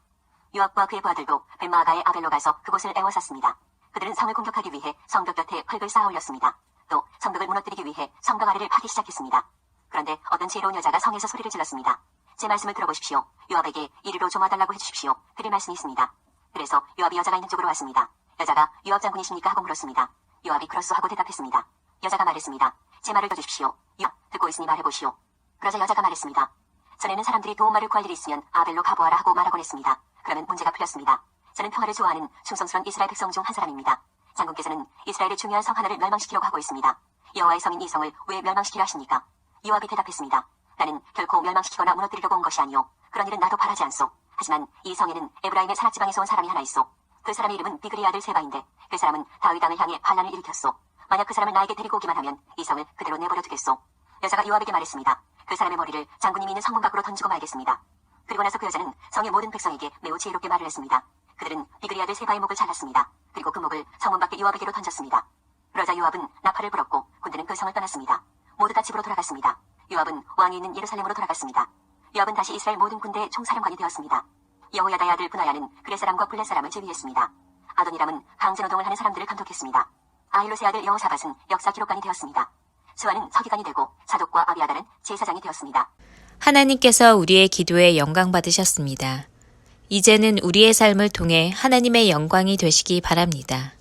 요압과 그의 부하들도 벤마아가의 아벨로 가서 그곳을 에워쌌습니다. 그들은 성을 공격하기 위해 성벽 곁에 흙을 쌓아 올렸습니다. 또 성벽을 무너뜨리기 위해 성벽 아래를 파기 시작했습니다. 그런데 어떤 지혜로운 여자가 성에서 소리를 질렀습니다. 제 말씀을 들어보십시오. 요압에게 이리로 좀 와달라고 해주십시오. 드릴 말씀이 있습니다. 그래서 요압이 여자가 있는 쪽으로 왔습니다. 여자가 요압 장군이십니까 하고 물었습니다. 요압이 그렇소 하고 대답했습니다. 여자가 말했습니다. 제 말을 들어주십시오. 요압, 듣고 있으니 말해보시오. 그러자 여자가 말했습니다. 전에는 사람들이 도움말을 구할 일이 있으면 아벨로 가보아라 하고 말하곤 했습니다. 그러면 문제가 풀렸습니다. 저는 평화를 좋아하는 충성스러운 이스라엘 백성 중 한 사람입니다. 장군께서는 이스라엘의 중요한 성 하나를 멸망시키려고 하고 있습니다. 여호와의 성인 이 성을 왜 멸망시키려 하십니까? 요압이 대답했습니다. 나는 결코 멸망시키거나 무너뜨리려고 온 것이 아니오. 그런 일은 나도 바라지 않소. 하지만 이 성에는 에브라임의 사락지방에서 온 사람이 하나 있소. 그 사람의 이름은 비그리 아들 세바인데 그 사람은 다윗 왕을 향해 반란을 일으켰소. 만약 그 사람을 나에게 데리고 오기만 하면 이 성을 그대로 내버려 두겠소. 여자가 요압에게 말했습니다. 그 사람의 머리를 장군님이 있는 성문 밖으로 던지고 말겠습니다. 그리고 나서 그 여자는 성의 모든 백성에게 매우 지혜롭게 말을 했습니다. 그들은 비그리 아들 세바의 목을 잘랐습니다. 그리고 그 목을 성문 밖에 요압에게로 던졌습니다. 그러자 요압은 나팔을 불었고 군대는 그 성을 떠났습니다. 모두 다 집으로 돌아갔습니다. 요압은 왕이 있는 예루살렘으로 돌아갔습니다. 요압은 다시 이스라엘 모든 군대의 총사령관이 되었습니다. 여호야다의 아들 분하야는 그렛 사람과 블렛 사람을 제위했습니다. 아도니람은 강제노동을 하는 사람들을 감독했습니다. 아힐롯의 아들 여호사밧은 역사 기록관이 되었습니다. 수아는 서기관이 되고 사독과 아비아달은 제사장이 되었습니다. 하나님께서 우리의 기도에 영광 받으셨습니다. 이제는 우리의 삶을 통해 하나님의 영광이 되시기 바랍니다.